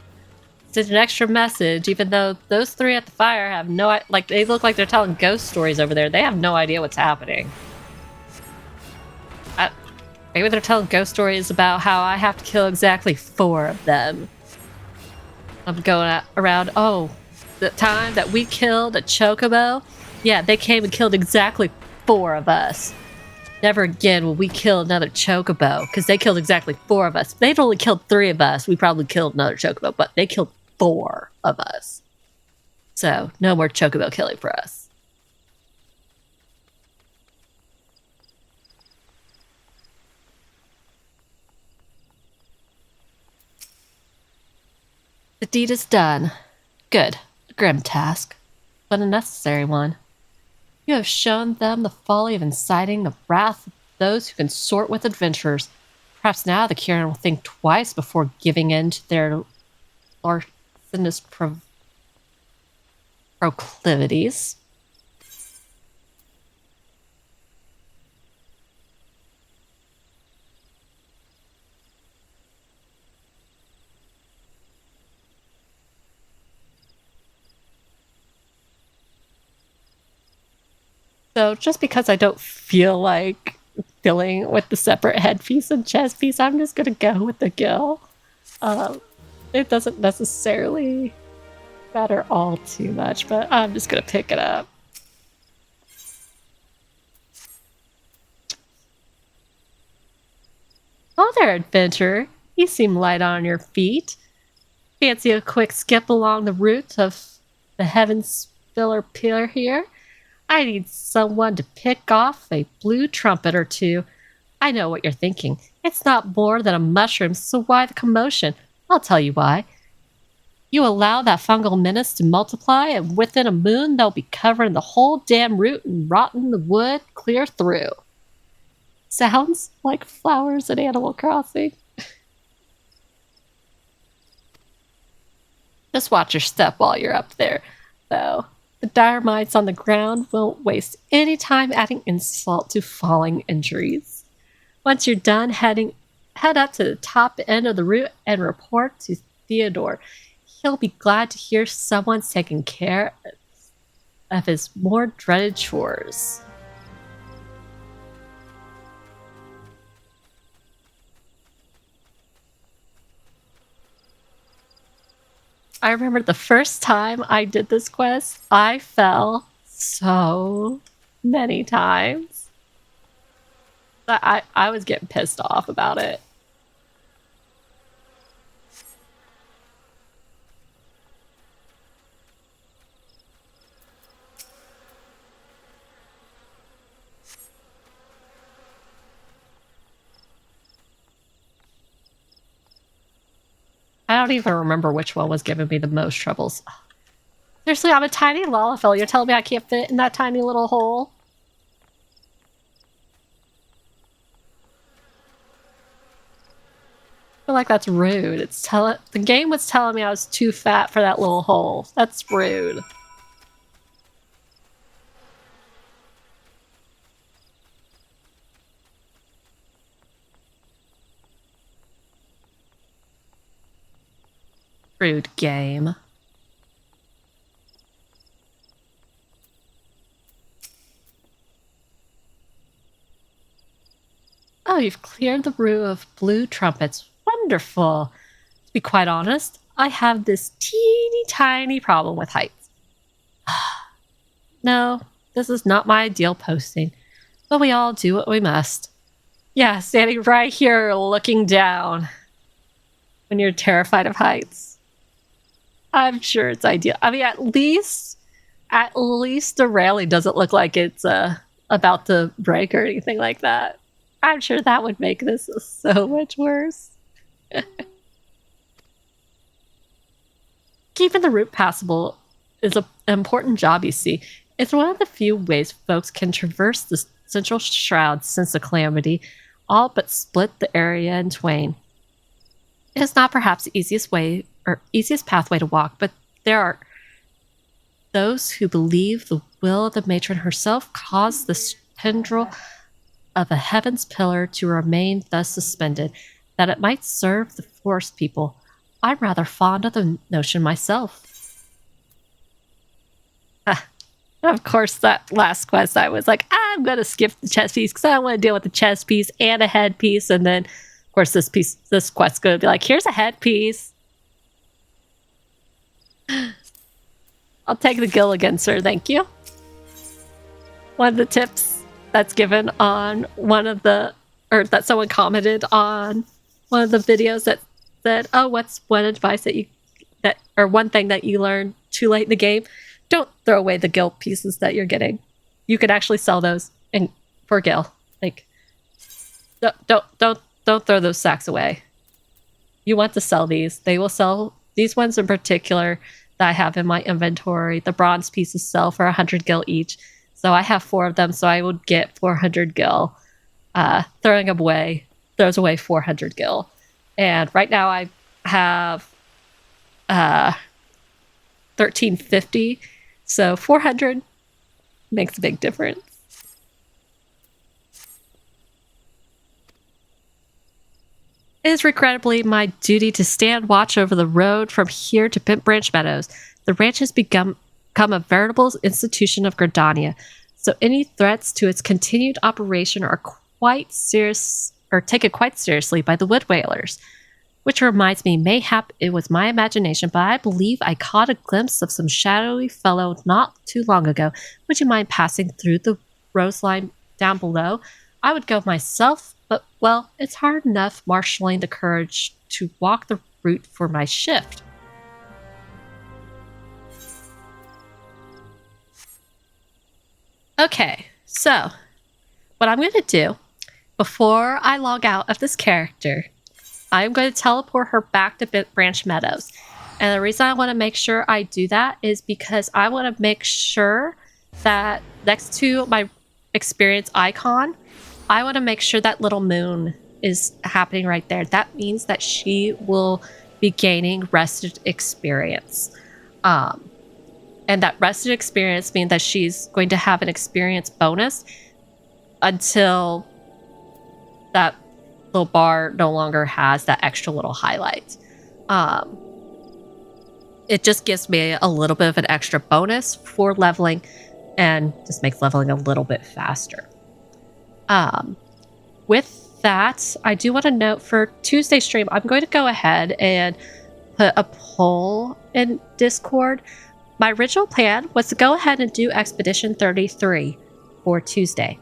Send an extra message, even though those three at the fire have no... Like, they look like they're telling ghost stories over there. They have no idea what's happening. Maybe they're telling ghost stories about how I have to kill exactly 4 of them. I'm going around, oh, the time that we killed a chocobo? Yeah, they came and killed exactly 4 of us. Never again will we kill another chocobo, because they killed exactly 4 of us. If they'd only killed 3 of us, we probably killed another chocobo, but they killed 4 of us. So, no more chocobo killing for us. The deed is done. Good. A grim task, but a necessary one. You have shown them the folly of inciting the wrath of those who consort with adventurers. Perhaps now the Kieran will think twice before giving in to their larcenous proclivities. So just because I don't feel like filling with the separate headpiece and chest piece, I'm just gonna go with the gill. It doesn't necessarily matter all too much, but I'm just gonna pick it up. Oh there, adventurer. You seem light on your feet. Fancy a quick skip along the route of the Heaven Spiller Pillar here? I need someone to pick off a blue trumpet or 2. I know what you're thinking. It's not more than a mushroom, so why the commotion? I'll tell you why. You allow that fungal menace to multiply, and within a moon they'll be covering the whole damn root and rotting the wood clear through. Sounds like flowers in Animal Crossing. Just watch your step while you're up there, though. The dire mites on the ground won't waste any time adding insult to falling injuries. Once you're done, head up to the top end of the route and report to Theodore. He'll be glad to hear someone's taking care of his more dreaded chores. I remember the first time I did this quest, I fell so many times. I was getting pissed off about it. I don't even remember which one was giving me the most troubles. Seriously, I'm a tiny Lala fella. You're telling me I can't fit in that tiny little hole? I feel like that's rude. The game was telling me I was too fat for that little hole. That's rude. Rude game. Oh, you've cleared the room of blue trumpets. Wonderful. To be quite honest, I have this teeny tiny problem with heights. No, this is not my ideal posting, but we all do what we must. Yeah, standing right here looking down when you're terrified of heights. I'm sure it's ideal. I mean, at least the railing doesn't look like it's about to break or anything like that. I'm sure that would make this so much worse. Keeping the route passable is an important job, you see. It's one of the few ways folks can traverse the central shroud since the calamity, all but split the area in twain. It is not perhaps the easiest pathway to walk, but there are those who believe the will of the matron herself caused the tendril of a heaven's pillar to remain thus suspended. that it might serve the forest people. I'm rather fond of the notion myself. Of course, that last quest, I was like, I'm going to skip the chess piece because I don't want to deal with the chess piece and a headpiece. And then, of course, this quest's going to be like, here's a headpiece. I'll take the gill again, sir. Thank you. One of the tips that's given on that someone commented on one of the videos that said, oh, what's one advice or one thing that you learned too late in the game? Don't throw away the gill pieces that you're getting. You could actually sell those for gill. Like, don't throw those sacks away. You want to sell these. They will sell these ones in particular that I have in my inventory. The bronze pieces sell for 100 gil each. So I have 4 of them, so I would get 400 gil. Throwing them away throws away 400 gil. And right now I have 1350. So 400 makes a big difference. It is regrettably my duty to stand watch over the road from here to Bent Branch Meadows. The ranch has become a veritable institution of Gridania, so any threats to its continued operation are taken quite seriously by the wood whalers. Which reminds me, mayhap it was my imagination, but I believe I caught a glimpse of some shadowy fellow not too long ago. Would you mind passing through the rose line down below? I would go myself, but, well, it's hard enough marshalling the courage to walk the route for my shift. Okay, so what I'm going to do before I log out of this character, I'm going to teleport her back to Bent Branch Meadows. And the reason I want to make sure I do that is because I want to make sure that next to my experience icon, I want to make sure that little moon is happening right there. That means that she will be gaining rested experience. And that rested experience means that she's going to have an experience bonus until that little bar no longer has that extra little highlight. It just gives me a little bit of an extra bonus for leveling and just makes leveling a little bit faster. With that, I do want to note for Tuesday stream, I'm going to go ahead and put a poll in Discord. My original plan was to go ahead and do Expedition 33 for Tuesday.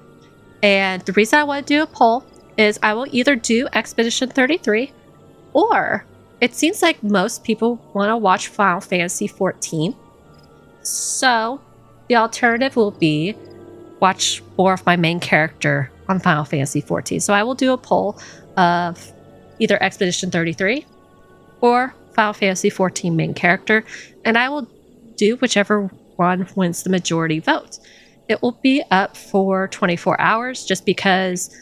And the reason I want to do a poll is I will either do Expedition 33 or it seems like most people want to watch Final Fantasy 14. So the alternative will be watch more of my main character on Final Fantasy 14. So I will do a poll of either Expedition 33 or Final Fantasy 14 main character, and I will do whichever one wins the majority vote. It will be up for 24 hours just because,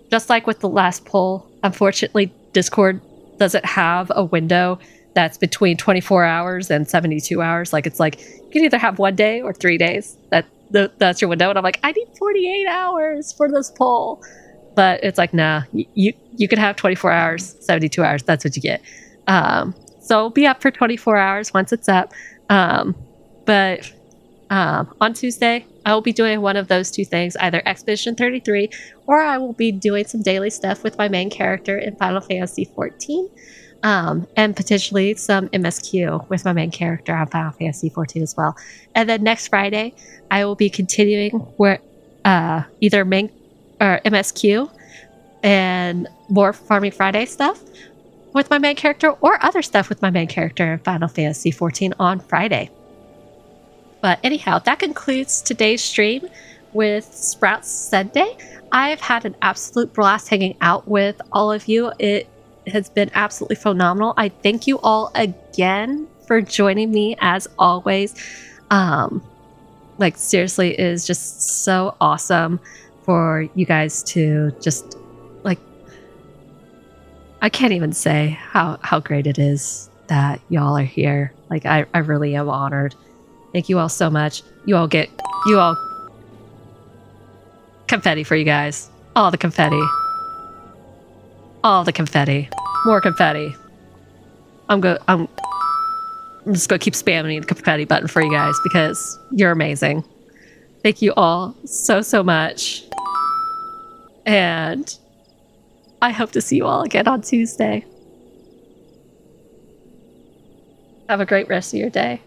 just like with the last poll, unfortunately, Discord doesn't have a window that's between 24 hours and 72 hours. Like, it's like, you can either have 1 day or 3 days. That's your window. And I'm like, I need 48 hours for this poll. But it's like, nah, you can have 24 hours, 72 hours. That's what you get. So it'll be up for 24 hours once it's up. But on Tuesday, I will be doing one of those two things, either Expedition 33, or I will be doing some daily stuff with my main character in Final Fantasy 14, and potentially some MSQ with my main character on Final Fantasy 14 as well. And then next Friday, I will be continuing where either main or MSQ and more Farming Friday stuff with my main character, or other stuff with my main character in Final Fantasy 14 on Friday. But anyhow, that concludes today's stream with Sprouts Sunday. I've had an absolute blast hanging out with all of you. It has been absolutely phenomenal. I thank you all again for joining me as always. Seriously, it is just so awesome for you guys to just, I can't even say how great it is that y'all are here. I really am honored. Thank you all so much. You all confetti for you guys. All the confetti. All the confetti. More confetti. I'm just gonna keep spamming the confetti button for you guys because you're amazing. Thank you all so much. And I hope to see you all again on Tuesday. Have a great rest of your day.